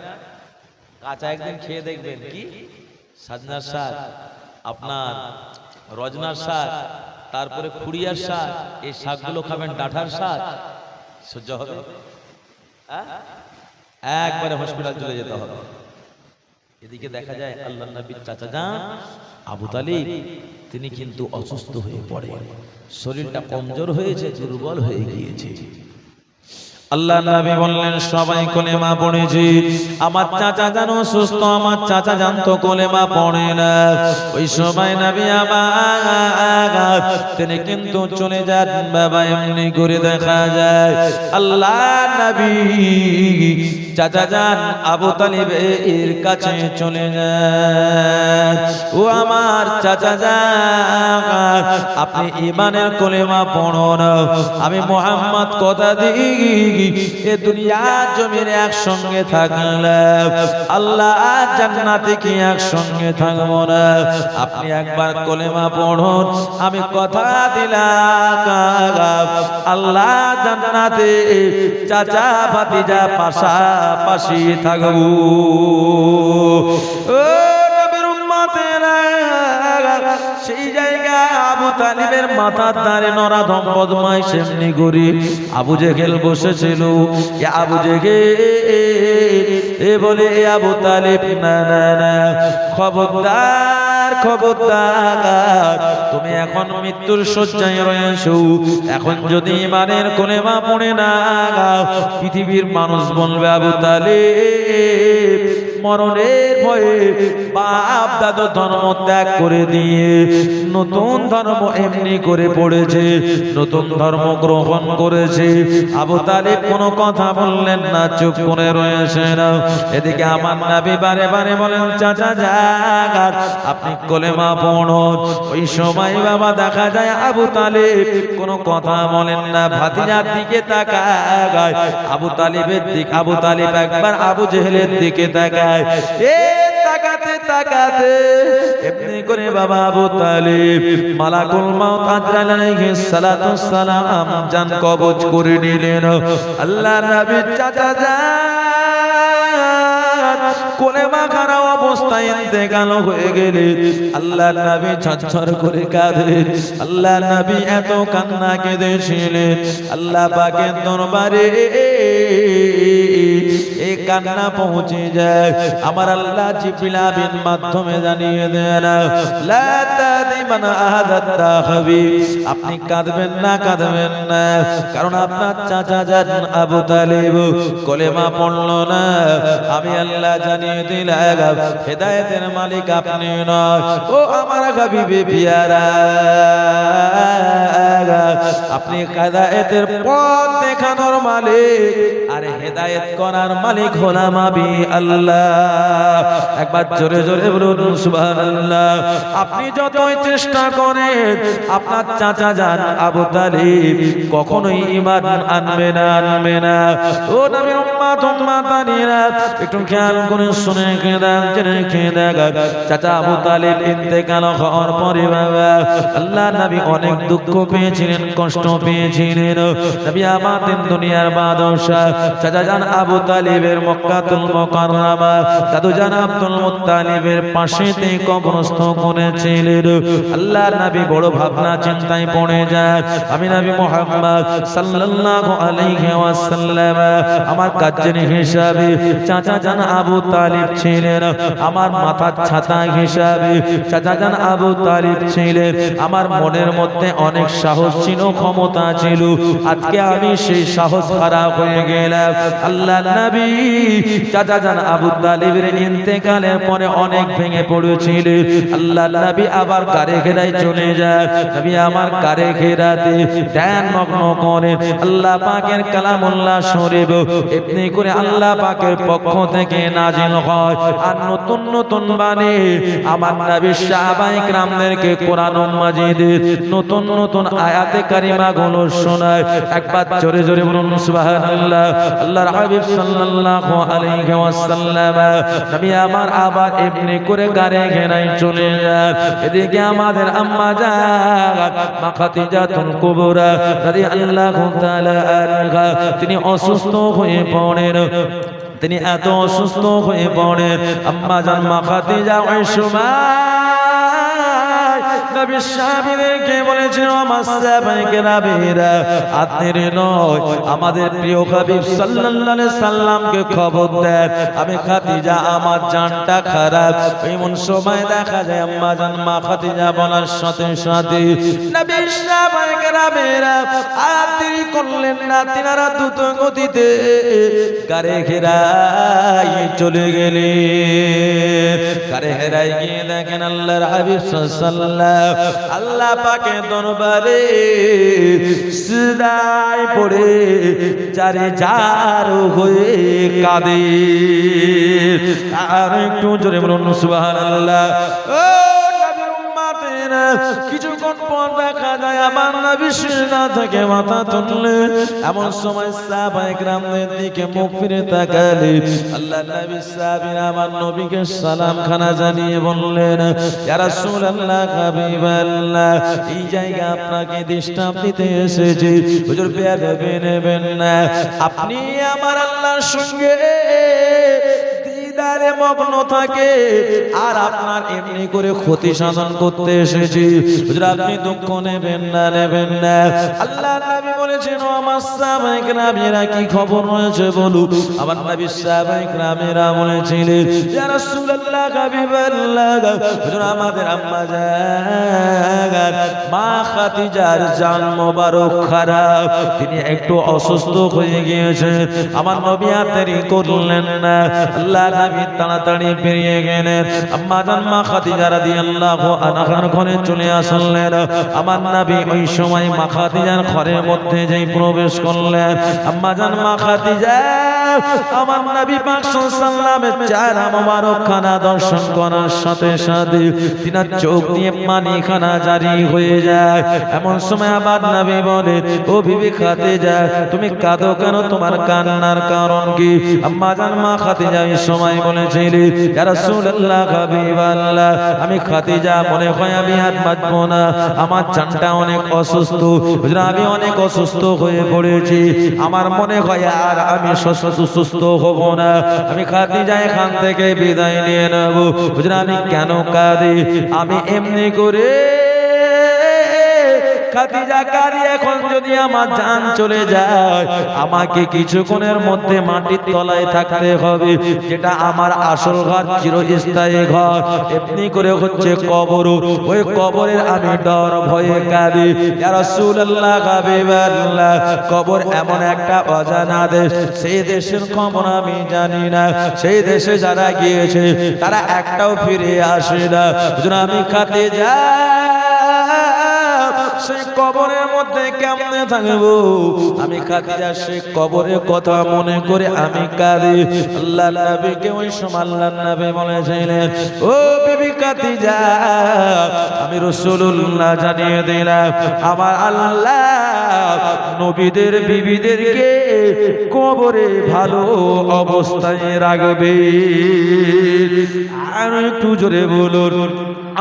কাঁচা একদিন খেয়ে দেখবেন, কি সাজনার শাক, আপনার রজনার শাক, তারপরে খুড়িয়ার শাক, এই শাকগুলো খাবেন, ডাঁটার শাক, সহ্য হবে? একবারে হসপিটাল চলে যেতে হবে। এদিকে দেখা যায় আল্লাহর নবীর চাচা যান আবু তালিব তিনি কিন্তু অসুস্থ হয়ে পড়ে, শরীরটা কমজোর হয়েছে, দুর্বল হয়ে গিয়েছে। আল্লাহ নবী বললেন সবাই কলেমা পড়েছি, আমার চাচা জানো সুস্থ, আমার চাচা জানতো কলেমা পড়ে না। ওই সময় নবী আমার তিনি কিন্তু চলে যান বাবা। এমনি করে দেখা যায় আল্লাহ নবী চাচা যান আবু তালিবের কাছে চলে যান। ও আমার চাচা যান আপনি ঈমানের কলেমা পড়ুন, আমি মুহাম্মদ কথা দিই এ দুনিয়া জমিন একসঙ্গে থাকলাম, আল্লাহ জান্নাতে কি একসঙ্গে থাকবো না? আপনি একবার কলেমা পড়ুন, আমি কথা দিলাম আল্লাহ জান্নাতে চাচা ভাতিজা পাশাপাশি থাকবো। ও নবীর উম্মতেরা, সেই জায়গায় আবু তালিবের মাথার ধারে নরা দম্পদমায় সেমনি করে আবু জেহেল বসেছিল। আবু জেহেল এ বলে আবু তালিব না না না, খবরদার খবরদার তুমি এখন মৃত্যুর শয্যায় রয়েছো, এখন যদি ইমানের কলেমা পড়ে না পৃথিবীর মানুষ বলবে আবু তালিব মরণের ভয়ে বাপ দাদু ধর্ম ত্যাগ করে দিয়ে নতুন ধর্ম এমনি করে পড়েছে, নতুন ধর্ম গ্রহণ করেছে। আবু তালিব কোনো কথা বললেন না, চুপ করে রয়েছেন। এদিকে আমার নবী বারে বারে বলেন চাচা যান আপনি কলেমা পড়ুন। ওই সময় বাবা দেখা যায় আবু তালিব কোনো কথা বলেন না, ভাতিজার দিকে তাকায়। আবু তালিবের দিকে আবু তালিব একবার আবু জেহেলের দিকে তাকায়। তাকাতে তাকাতে এমনি করে বাবা আবু তালিব মালাকুল মাউত আজরাইল আলাইহিস সালাতু সালাম জান কবজ করে নিলেন। আল্লাহর নবীর চাচা যান কলেমা খারা অবস্থায় ইন্তেকাল হয়ে গেলে আল্লাহর নবী ঝরঝর করে কাঁদেন। আল্লাহর নবী এত কান্না কেঁদেছিলেন, আল্লাহ পাকের দরবারে এই কান্না পৌঁছে যায়। আমার আল্লাহ জিবরিল আমিন মাধ্যমে জানিয়ে দেন লা তাদিমান আহাদাত হাবিব আপনি কাঁদবেন না, কাঁদবেন না, কারণ আপনার চাচা যান আবু তালিব কলেমা পড়লো না। আমি আল্লাহ জানিয়ে দিলাম হেদায়েতের মালিক আপনি নয়, ও আমার হাবিবে পিয়ারা আপনি হেদায়েতের পথ দেখানোর মালিক, আর হেদায়েত করার মালিক হলাম আমি আল্লাহ। একবার জোরে জোরে বলুন সুবহানাল্লাহ। আপনি যতই চেষ্টা করেন আপনার চাচা যান আবু তালিব কখনোই ঈমান আনবে না, আনবে না। ও নবীর উম্মত উম্মাতানিরা একটু খেয়াল করে শুনে কেদান জেনে কেদান চাচা আবু তালিব ইন্তেকাল হওয়ার পরে বাবা আল্লাহ নবী অনেক দুঃখ পেয়েছিলেন, কষ্ট পেয়েছিলেন। নবী আমাদের দুনিয়ার বাদশা চাচা যান আবু তালিবের মক্কাতুল মুকাররমা দাদু জান আব্দুল মুত্তালিবের পাশেতে কবরস্থ করেছিলেন। আল্লাহর নবী বড় ভাবনা চিন্তায় পড়ে যায়। আমি নবী মুহাম্মদ সাল্লাল্লাহু আলাইহি ওয়াসাল্লাম আমার কাজের হিসাবে চাচা জান আবু তালিব ছিলেন, আমার মাথার ছাতা হিসাবে চাচা জান আবু তালিব ছিলেন। আমার মনের মধ্যে অনেক সাহস ছিল, ক্ষমতা ছিল। আজকে আমি সেই সাহস হারা হয়ে গেলাম। আল্লাহর নবী চাচা জান আবু তালিবের ইন্তেকালের পরে অনেক ভেঙে পড়েছিল। আল্লাহর নবী আবার কারে ঘেরায় চলে যায়। নবী আমার কারে ঘেরাতে ধ্যান মগ্ন করেন আল্লাহ পাকের কালামুল্লাহ শরীফ এমনি করে আল্লাহ পাকের পক্ষ থেকে নাজিল হয়। আর নতুন নতুন বাণী আমার নবী সাহাবায়ে কিরামদেরকে কোরআন মাজিদের নতুন নতুন আয়াতে কারিমা গুলো শোনায়। একবার জোরে জোরে বলুন সুবহানাল্লাহ। আল্লাহর হাবিব সাল্লাল্লাহু আলাইহি ওয়াসাল্লাম নবী আমার আবার এমনি করে গারে ঘেরায় চলে যায়। এদিকে আমাদের আম্মা জান মা খাদিজাতুল কুবরা রাদিয়াল্লাহু তাআলা আনহা তিনি অসুস্থ হয়ে পড়েন। তিনি এত অসুস্থ হয়ে পড়েন আম্মা জান মা খাদিজা ওই সময় নবী সাহাবীদেরকে বলেছেন আমার সাহাবায়ে কেরামেরা আপনার নয় আমাদের প্রিয় হাবিব সাল্লাল্লাহু আলাইহি সাল্লামকে খবর দেন আমি খাদিজা আমার জানটা খারাপ। এমন সময় দেখা যায় আম্মা জান মা খাদিজা বলার সাথে সাথে নবী সাহাবায়ে কেরামেরা আর দেরি করলেন না, তিনারা দ্রুত গতিতে গারে ঘেরায় চলে গেলেন। গারে ঘেরায় গিয়ে দেখেন আল্লাহর হাবিব সাল্লাল্লাহু আল্লাহ পাকের দরবারে সিজদায় পড়ে চারে চার হয়ে কাঁদে। আর একটু জোরে বলুন সুবহানাল্লাহ। ও নবীর উম্মতেরা কিছুক্ষণ পর দেখা যায় আমার নবী সিজদা থেকে মাথা তুললেন। এমন সময় সাহাবায়ে কিরামদের দিকে মুখ ফিরে তাকালেন। আল্লাহর নবী সাহাবীরা আমার নবীকে সালাম খানা জানিয়ে বললেন ইয়া রাসূলুল্লাহ হাবিবাল্লাহ এই জায়গা আপনাকে ডিস্টার্ব দিতে এসেছি, হুজুর বেয়াদবি নেবেন না। আপনি আমার আল্লাহর সঙ্গে দিদারে মগ্ন থাকে আর আপনার এমনি করে ক্ষতি সাধন করতে এসেছি, হুজুর আপনি দুঃখ নেবেন না, নেবেন না। আল্লাহর নবী বলেছেন ও আমার সাহাবায়ে কেরামেরা কি খবর রয়েছে বলুন। আমার নবী সাহাবায়ে কেরামেরা বলেছিলেন ইয়া রাসূলুল্লাহ রাসূলুল্লাহ হাবিবাল্লাহ হুজুর আমাদের আম্মা জান মা খাদিজার জান মোবারক খারাপ, তিনি একটু অসুস্থ হয়ে গিয়েছেন। আমার নবী আর দেরি করলেন না, আল্লাহ নবী তাড়াতাড়ি বেরিয়ে গেলেন। আম্মা জান মা খাদিজা রাদিয়াল্লাহু আনহার ঘরে চলে আসলেন। আমার নবী ওই সময় মা খাদিজার ঘরের মধ্যে যেই প্রবেশ করলেন, আম্মা জান মা খাদিজা আমার নবী পাক সাল্লাল্লাহু আলাইহি ওয়াসাল্লামের চেহারা মোবারক খানা দর্শন করার সাথে সাথে তিনার চোখ দিয়ে পানি খানা জারি হয়ে যায়। এমন সময় আবার নবী বলে, ও বিবি খাদিজা তুমি কাঁদো কেন, তোমার কান্নার কারণ কি? আম্মা জান মা খাদিজা এই সময় বলেছিলেন, ইয়া রাসূলুল্লাহ হাবিবাল্লাহ আমি খাদিজা মনে হয় আমি হাত বাঁধবো না, আমার জানটা অনেক অসুস্থ, হুজুর আমি অনেক অসুস্থ হয়ে পড়েছি, আমার মনে হয় আর আমি সুস্থ হব না, আমি খাদিজা এখান থেকে বিদায় নিয়ে নেব। হুজুর আমি কেন কাঁদি? আমি এমনি করে খাদিজা কাঁদি, এখন যদি আমার জান চলে যায় আমাকে কিছুক্ষণের মধ্যে মাটির তলায় থাকতে হবে, যেটা আমার আসল ঘর, চিরস্থায়ী ঘর, এমনি করে হচ্ছে কবর, ওই কবরের আমি ডর ভয়ে কাঁদি। ইয়া রাসূলুল্লাহ হাবিবাল্লাহ কবর এমন একটা অজানা দেশ, সেই দেশের খবর আমি জানি না, সেই দেশে যারা গিয়েছে তারা একটাও ফিরে আসে না। আমি খাদিজা সেই কবরের মধ্যে কেমনে থাকবো? আমি খাদিজা সেই কবরের কথা মনে করে আমি কাঁদি। আল্লাহ নবীকে ওই সময় আল্লাহ নবী বলেছিলেন, ও বিবি খাদিজা আমি রাসূলুল্লাহ জানিয়ে দিলাম আমার আল্লাহ নবীদের বিবিদেরকে কবরে ভালো অবস্থায় রাখবে। আর একটু জোরে বলুন।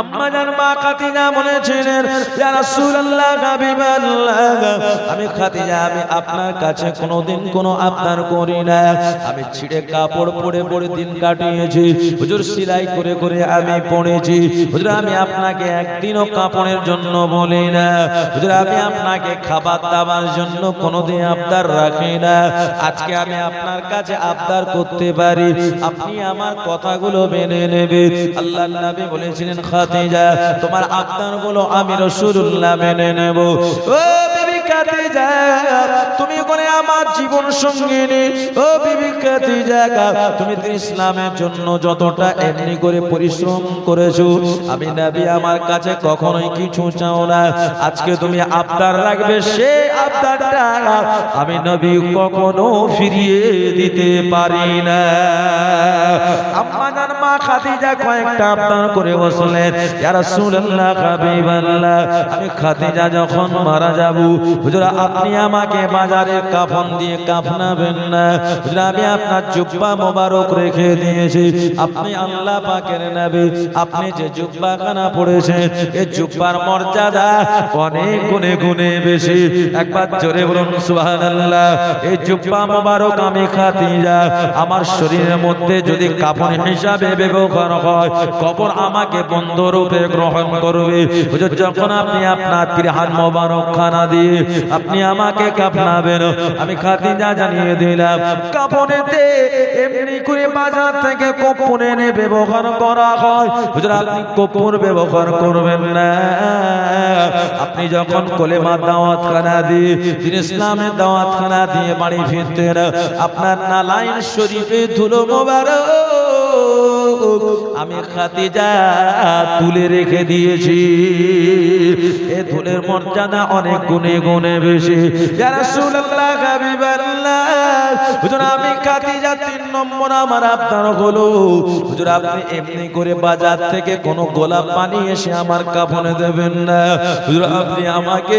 আম্মা জান মা খাদিজা বলেছিলেন, ইয়া রাসূলুল্লাহ হাবিবাল্লাহ আমি খাদিজা আমি আপনার কাছে কোনোদিন কোনো আবদার করি না, আমি ছিঁড়ে কাপড় পরে পরে দিন কাটিয়েছি, হুজুর সেলাই করে করে আমি পড়েছি, হুজুর আমি আপনাকে একদিনও কাপড়ের জন্য বলি না, হুজুর আমি আপনাকে খাবার দাবার জন্য কোনোদিন আবদার রাখি না, আজকে আমি আপনার কাছে আবদার করতে পারি, আপনি আমার কথাগুলো মেনে নেবেন। আল্লাহর নবী বলেছিলেন, খাদিজা তোমার আবদারগুলো আমি রাসূলুল্লাহ মেনে নেব। ও বিবি খাদিজা তুমি করে আমার জীবন সঙ্গিনী, ও বিবি খাদিজা তুমি ইসলামের জন্য যতটা এমনি করে পরিশ্রম করেছো, আমি নবী আমার কাছে কখনোই কিছু চাও না, আজকে তুমি আবদার রাখবে, সেই আবদারটা আমি নবী কখনো ফিরিয়ে দিতে পারি না। আম্মা জান মা খাদিজা কয়েকটা আবদার করে বসলেন, ইয়া রাসূলুল্লাহ হাবিবাল্লাহ আমি খাদিজা যখন মারা যাব, হুজুর আপনি আমাকে বাজারে কাফন দিয়ে কাফনাবেন না, হুজুর আমি আপনার জুব্বা মোবারক রেখে দিয়েছি, আপনি আল্লাহ পাকের নবী, আপনি যে জুব্বাখানা পড়েছেন এই জুব্বার মর্যাদা অনেক গুণে গুণে বেশি, একবার জোরে বলুন সুবহানাল্লাহ। এই জুব্বা মোবারক আমি খাদিজা আমার শরীরের মধ্যে যদি কাফন হিসাবে ব্যবহার হয়, কবর আমাকে বন্ধরূপে গ্রহণ করবে। হুজুর যখন আপনি আপনার পিরহান মোবারক খানা দিয়ে আপনি আমাকে কাফনাবেন, আমি খাদিজা জানিয়ে দিলাম কাফনেতে এমনি করে বাজার থেকে কাপড় এনে ব্যবহার করা হয়, হুজুর আপনি কাপড় ব্যবহার করবেন না, আপনি যখন কলেমা দাওয়াত খানা দিয়ে দিন ইসলামের দাওয়াত খানা দিয়ে বাড়ি ফিরতেন, আপনার নালাইন শরীফে ধুলো মোবারক আমি খাদিজা তুলে রেখে দিয়েছি, এ ধুলের মর্যাদা অনেক গুণে গুণে বেশি। ইয়া রাসূলুল্লাহ হাবিবাল্লাহ হুজুর আমি খাদিজা 3 নম্বর আমার আবদার হলো, হুজুর আপনি এমনি করে বাজার থেকে কোনো গোলাপ পানি এসে আমার কাফনে দেবেন না, হুজুর আপনি আমাকে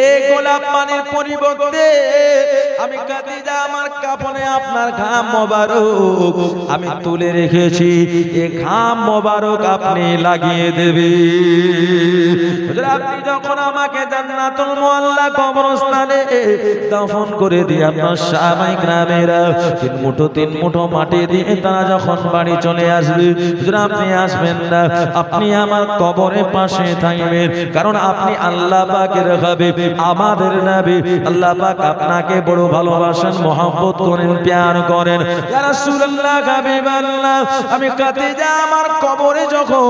এই গোলাপ পানির পরিবর্তে আমি খাদিজা আমার কাফনে আপনার ঘাম মোবারক আমি তুলে রেখেছি, এই ঘাম মোবারক আপনি লাগিয়ে দেবেন। হুজুর আপনি যখন আমাকে জান্নাতুল মুআল্লা কবরস্থানে দাফন করে দিয়ে আপনার সাহাবায়ে কেরামেরা 3 মুঠো মাটি দিয়ে তারা যখন বাড়ি চলে আসবে, হুজুর আপনি আসবেন না, আপনি আমার কবরের পাশে থাকবেন, কারণ আপনি আল্লাহ পাকের হাবিব, আমাদের নবী আল্লাহ পাক আপনাকে বড় ভালোবাসেন, মহব্বত করেন, প্যার করেন। ইয়া রাসূলুল্লাহ, হাবিবাল্লাহ, আমি খাদিজা আমার কবরে যখন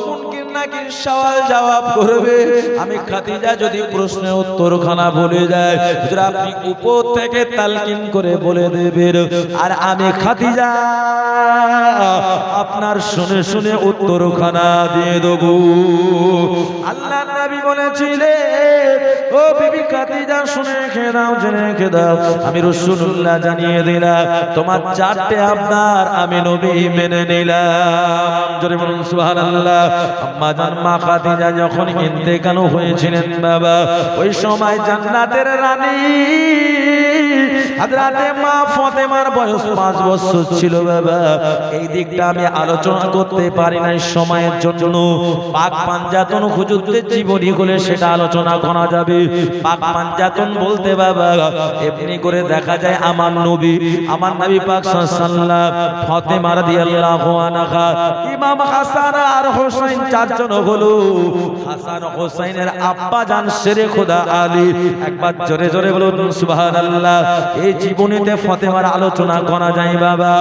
মুনকির নাকির সওয়াল জবাব করবে, আমি খাদিজা যদি প্রশ্নের উত্তরখানা বলে যায়, হুজুর আপনি উপর থেকে তালকিন করে বলে দেবেন, আর আমি খাদিজা আপনার শুনে শুনে উত্তরখানা দিয়ে দেব। আল্লাহর নবী বলেছিলেন, ও বিবি খাদিজা শুনে রেখে দাও, জেনে রেখে দাও, আমি রাসূলুল্লাহ জানিয়ে দিলাম তোমার চারটে আবদার আমি নবী মেনে নিলাম। জোরে বলুন সুবহানাল্লাহ। আম্মা জান মা খাদিজা যখন ইন্তেকাল হয়েছিলেন বাবা, ওই সময় জান্নাতের রানী হযরতে মা ফাতেমার বয়স 5 বছর ছিল বাবা। এই দিকটা আমি আলোচনা করতে পারি না সময়ের জন্য। পাক পাঞ্জাতন হুজুরদের জীবনী বলে সেটা আলোচনা করা যাবে। পাক পাঞ্জাতন বলতে বাবা এমনি করে দেখা যায় আমার নবী পাক সাল্লাল্লাহু আলাইহি ওয়াসাল্লাম, ফাতেমা রাদিয়াল্লাহু আনহা, ইমাম হাসান আর হোসেন, চারজন হলো। হাসান হোসেনের আব্বা জান শেরে খোদা আলী, একবার জোরে জোরে বলুন সুবহানাল্লাহ। এই জীবনীতে ফাতেমার আলোচনা করা যায় বাবা।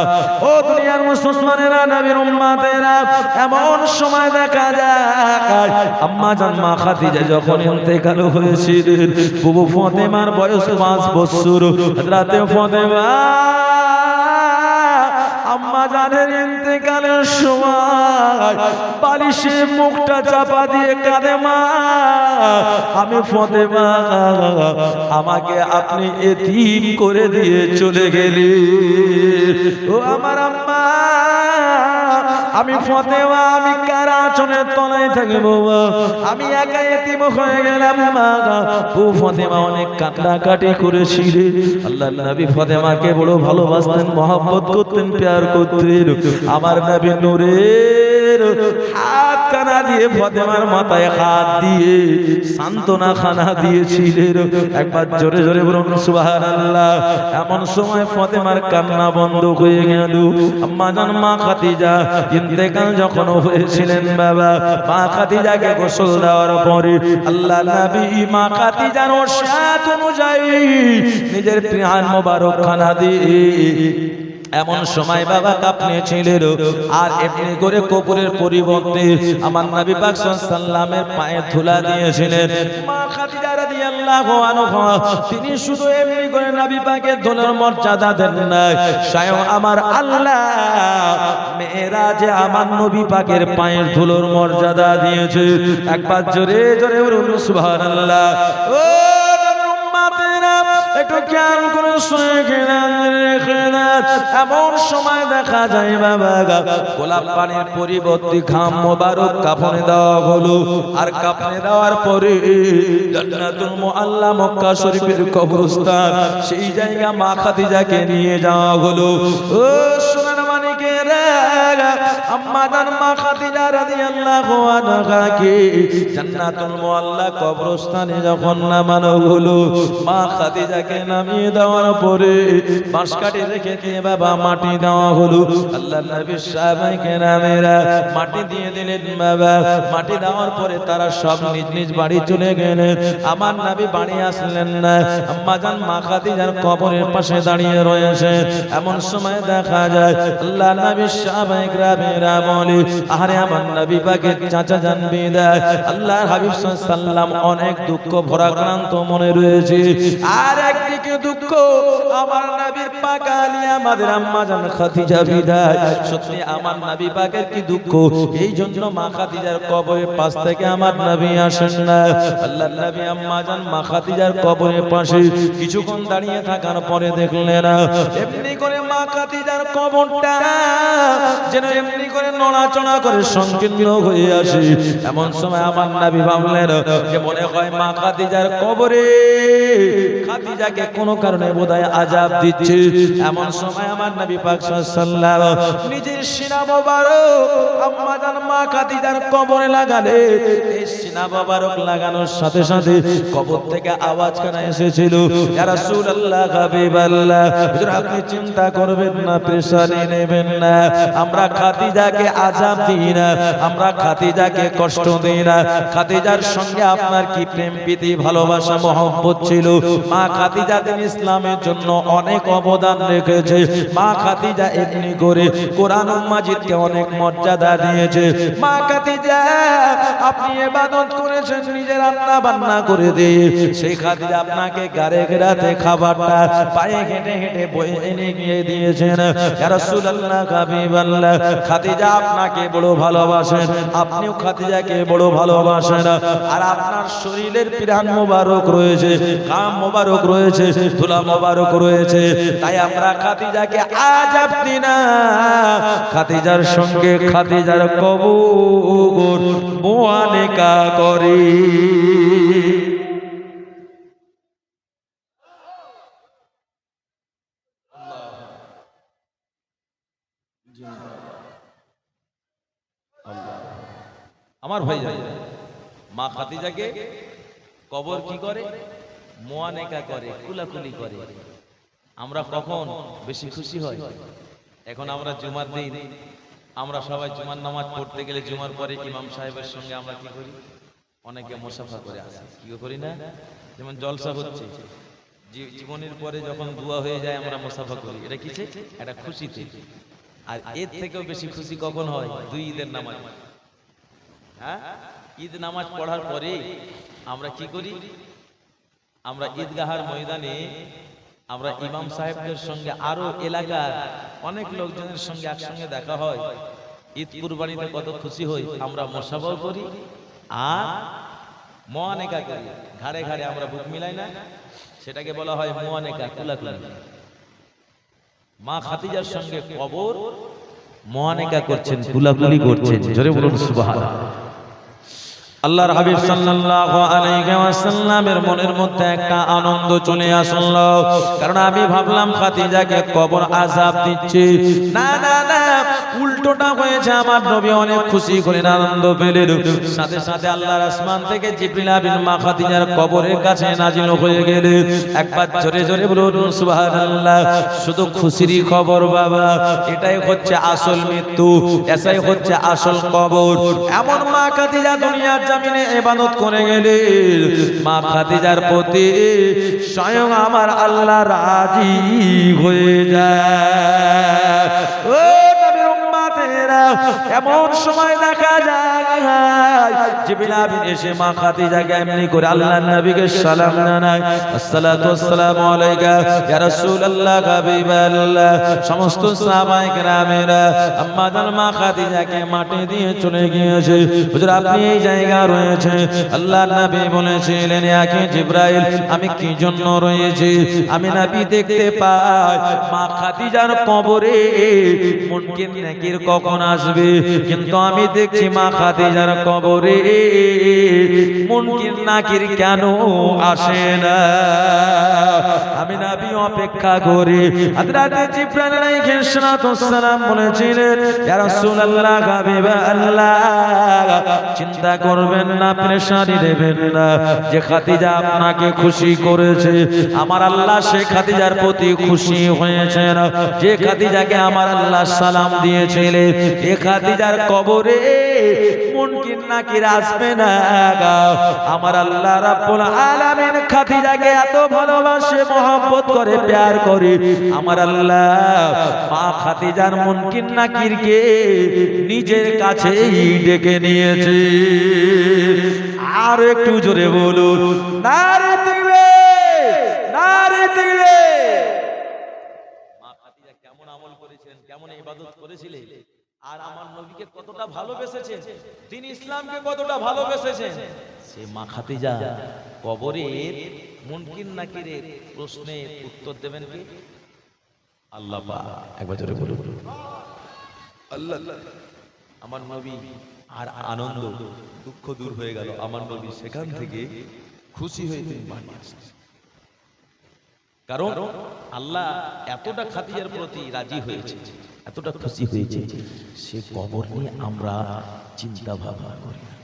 ও দুনিয়ার মুসলমানেরা, নবীর উম্মতেরা, এমন সময় দেখা যায় আম্মা জান মা খাদিজা যখন ইন্তেকাল হয়েছিলেন, বুবু ফাতেমার বয়স 5 বছর। হযরতে ফাতেমা আম্মা জানের ইন্তেকালের সময় বালিশে মুখটা চাপা দিয়ে কাঁদে, মা আমি ফাতেমা, আমাকে আপনি এতিম করে দিয়ে চলে গেলেন। ও আমার আম্মা, আমি ফাতেমা, আমি কার আঁচলের তলায় থাকব, আমি একা এতিম হয়ে গেলাম মা। ও ফাতেমা অনেক কান্নাকাটি করেছিলেন। আল্লাহর নবী ফাতেমাকে বড় ভালোবাসতেন, মহব্বত করতেন, প্যার করতেন। আমার নবী নূরের হাত কানা দিয়ে ফাতেমার মাথায় হাত দিয়ে সান্ত্বনা খানা দিয়েছিলেন। একবার জোরে জোরে বলুন সুবহানাল্লাহ। এমন সময় ফাতেমার কান্না বন্ধ হয়ে গেল। আম্মা জান মা খাদিজা ইন্তেকাল যখন হয়েছিলেন বাবা, মা খাদিজাকে গোসল দেওয়ার পরে আল্লাহর নবী মা খাদিজার ওসিয়ত অনুযায়ী নিজের প্রাণ মোবারক খানা দিয়ে এমন সময় বাবা কাঁপনেছিলেন, আর এমনি করে কবরের পরিবর্তে আমার নবী পাক সাল্লাল্লাহু আলাইহি ওয়াসাল্লামের পায়ে ধুলা দিয়েছিলেন মা খাদিজা রাদিয়াল্লাহু আনহা। তিনি শুধু এমনি করে নবী পাকের ধুলার মর্যাদা দেন না, স্বয়ং আমার আল্লাহ মেরাজে আমার নবী পাকের পায়ের ধুলোর মর্যাদা দিয়েছে। একবার জোরে জোরে বলুন সুবহানাল্লাহ। ও একটু খেয়াল করে শুনে এমন সময় দেখা যায় বাবা গোলাপ পানির পরিবর্তে ঘাম মোবারক কাফনে দেওয়া হলো। আর কাফনে দেওয়ার পরে জান্নাতুল মুআল্লা মক্কা শরীফের কবরস্থান, সেই জায়গা মা খাদিজাকে নিয়ে যাওয়া হলো। ও সোনার মানিকেরা, আম্মা জান মা খাদিজা রাদিয়াল্লাহু আনহাকে জান্নাতুল মুআল্লা কবরস্থানে যখন নামানো হলো, মা খাদিজাকে নামিয়ে দেওয়ার পরে বাঁশকাঠি রেখে দিয়ে বাবা মাটি দেওয়া হলো। আল্লাহর নবী সাহাবায়ে নামেরা মাটি দিয়ে দিলেন বাবা। মাটি দেওয়ার পরে তারা সব নিজ নিজ বাড়ি চলে গেলেন। আমার নবী বাড়ি আসলেন না, আম্মা জান মা খাদিজার কবরের পাশে দাঁড়িয়ে রয়েছে। এমন সময় দেখা যায় আল্লাহর নবী সাহাবায়ে কেরামেরা বলে, আরে আমার নবী পাকের চাচা জান বিদায়, আল্লাহর হাবিব সাল্লাল্লাহু আলাইহি ওয়াসাল্লাম অনেক দুঃখ ভরাক্রান্ত মনে রয়েছে। আর একদিকে দুঃখ আমার নবীর পাক আলী আমাদের আম্মা জান খাদিজা বিদায়। সত্যি আমার নবী পাকের কি দুঃখ, এই জন্য মা খাদিজার কবরের পাশ থেকে আমার নবী আসেন না। আল্লাহর নবী আম্মা জান মা খাদিজার কবরের পাশে কিছুক্ষণ দাঁড়িয়ে থাকার পরে দেখলেন এমনি করে মা খাদিজার কবরটা যেন এমনি করে নড়াচড়া করে সংকীর্ণ হয়ে আসে। এমন সময় আমার নবী ভাবলেন যে মনে হয় মা খাদিজার কবরে খাদিজাকে কোনো কারণে বোধহয় আযাব দিচ্ছে। এমন সময় আমার নবী পাক সাল্লাল্লাহু নিজের সিনা মোবারক আম্মা জান মা খাদিজার কবরে লাগালে এই সিনা মোবারক লাগানোর সাথে সাথে কবর থেকে আওয়াজ কানা এসেছিল, ইয়া রাসূলুল্লাহ হাবিবাল্লাহ, হুজুর আপনি চিন্তা করবেন না, পেরেশানি নেবেন না, আমরা খাদিজাকে আযাব দিই না, আমরা খাদিজাকে কষ্ট দিই না। খাদিজার সঙ্গে আপনার কি প্রেম প্রীতি ভালোবাসা মহব্বত ছিল। মা খাদিজা দিন ইসলামের জন্য অনেক অবদান রেখেছে। মা খাদিজা এমনি করে কোরআন মাজিদকে অনেক মর্যাদা দিয়েছে। মা খাদিজা আপনি ইবাদত করেছেন, নিজে রান্না বান্না করে দিয়ে সেই খাদিজা আপনাকে গারে গেরাতে খাবারটা পায়ে হেঁটে হেঁটে বয়ে এনে গিয়ে দিয়েছেন। ইয়া রাসূলুল্লাহ হাবিবাল্লাহ, খাদিজা আপনাকে বড় ভালোবাসেন, আপনিও খাদিজাকে বড় ভালোবাসেন। আর আপনার শরীরের পিরান মোবারক রয়েছে, ঘাম মোবারক রয়েছে, ধুলা মোবারক রয়েছে, তাই আমরা খাদিজাকে আযাব দিই না। খাদিজার সঙ্গে খাদিজার কবর মুআনেকা করি। আমার ভাই মা খাদিজাকে কবর কি করে? মুআনেকা করে, কুলাকুলি করে। আমরা কখন বেশি খুশি হয়? এখন আমরা জুমার দিন আমরা সবাই জুমার নামাজ পড়তে গেলে জুমার পরে ইমাম সাহেবের সঙ্গে আমরা কি করি? অনেকে মুসাফা করে আসি, কি করি না? যেমন জলসা হচ্ছে, জীবনের পরে যখন দোয়া হয়ে যায় আমরা মুসাফা করি, এটা কিসে? এটা খুশিতে। আর এর থেকেও বেশি খুশি কখন হয়? দুই ঈদের নামাজ। হ্যাঁ, ঈদ নামাজ পড়ার পরে আমরা কি করি? আমরা ঈদগাহার ময়দানে আমরা ইমাম সাহেবদের সঙ্গে আরো এলাকার অনেক লোকজনের সঙ্গে একসঙ্গে দেখা হয়। ঈদ কুরবানিতে কত খুশি হই, আমরা মুসাফা করি আর মুআনেকা করি, ঘাড়ে ঘাড়ে আমরা বুক মিলাই না, সেটাকে বলা হয় মুআনেকা, কুলাকুলি। মা খাদিজার সঙ্গে কবর মুআনেকা করছেন, কুলাকুলি করছেন। জোরে বলুন সুবহানাল্লাহ। আল্লাহর হাবিব সাল্লাল্লাহু আলাইহি ওয়াসাল্লামের মনের মধ্যে একটা আনন্দ চলে আসলো, কারণ আমি ভাবলাম খাদিজাকে কবর আযাব দিচ্ছে। না না না, উল্টোটা হয়েছে। আমার নবী অনেক খুশি হলেন, আনন্দ পেলেন। সাথে সাথে আল্লাহর আসমান থেকে জিবরিল আমিন মা খাদিজার কবরের কাছে নাজিল হয়ে গেলেন। একবার জোরে জোরে বলুন সুবহানাল্লাহ। শুধু খুশিরই খবর বাবা, এটাই হচ্ছে আসল মৃত্যু, এটাই হচ্ছে আসল কবর। এমন মা খাদিজা দুনিয়ার জমিনে ইবাদত করে গেলেন, মা খাদিজার প্রতি স্বয়ং আমার আল্লাহ রাজি হয়ে যায়। ও নবীর উম্মতেরা, এমন সময় দেখা যায় জিবরিল আমিন এসে মা খাদিজাকে এমনি করে আল্লাহর নবীকে সালাম জানায়, আসসালাতু ওয়াসসালামু আলাইকা ইয়া রাসূলুল্লাহ হাবিবাল্লাহ। সমস্ত সাহাবায়ে কেরামেরা আম্মা জান মা খাদিজাকে মাটি দিয়ে চলে গিয়েছে। হুজুর আপনি এই জায়গা রয়েছে, আল্লাহর নবী বলেছিলেন, আগে জিবরাইল আমি কি জন্য রয়েছি? আমি নবী দেখতে পাই মা খাদিজার কবরে মুনকির নাকির কখন আসবে, কিন্তু আমি দেখছি মা খাদিজার কবরে মুনকির নাকির কেন আসে না? আমি নবী অপেক্ষা করি। হযরত জিবরাইল আলাইহিস সালাম বলেছিলেন, ইয়া রাসূলুল্লাহ হাবিবাল্লাহ চিন্তা করবেন না, পেরেশানি নেবেন না, যে খাদিজা আপনাকে খুশি করেছে আমার আল্লাহ সে খাদিজার প্রতি খুশি হয়েছেন। যে খাদিজাকে আমার আল্লাহ সালাম দিয়েছিলেন, এ খাদিজার কবরে মুনকির নাকির আসবে না। আমার আল্লাহ রাব্বুল আলামিন খাদিজাকে এত ভালোবাসে, মহব্বত করে, প্যার করে, আমার আল্লাহ মা খাদিজার মুনকির নাকিরকে নিজের কাছেই ডেকে নিয়েছে। আর একটু জোরে বলুন নারে তাকবীর, নারে তাকবীর। মা খাদিজা কেমন আমল করেছিলেন, কেমন ইবাদত করেছিলেন, আর আমার নবীকে কতটা ভালোবেসেছেন, তিনি ইসলামকে কতটা ভালোবেসেছেন। সে মা খাদিজা কবরের মুনকির নাকিরের প্রশ্নের উত্তর দেবেন কি? আল্লাহ পাক। একবার জোরে বলুন আল্লাহ। আমার নবী আর আনন্দ, দুঃখ দূর হয়ে গেল। আমার নবী সেখান থেকে খুশি হয়ে তিনি বাড়ি আসলেন। কারণ আল্লাহ এতটা খাদিজার প্রতি রাজি হয়েছে, এতটা খুশি হয়েছে, সে কবর নিয়ে আমরা চিন্তা ভাবনা করি না।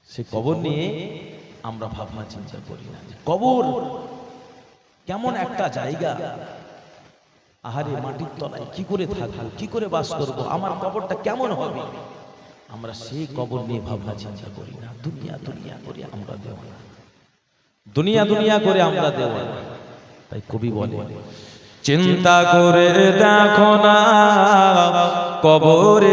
সে কবর নিয়ে আমরা ভাবনা চিন্তা করি না। কবর কেমন একটা জায়গা, আহারে মাটির তলায় কি করে থাকবো, কি করে বাস করব, আমার কবরটা কেমন হবে, আমরা সেই কবর নিয়ে ভাবনা চিন্তা করি না। দুনিয়া দুনিয়া করে আমরা দেওয়ানা, দুনিয়া দুনিয়া করে আমরা দেওয়ানা। তাই কবি বলে, চিন্তা করে দেখো না কবরে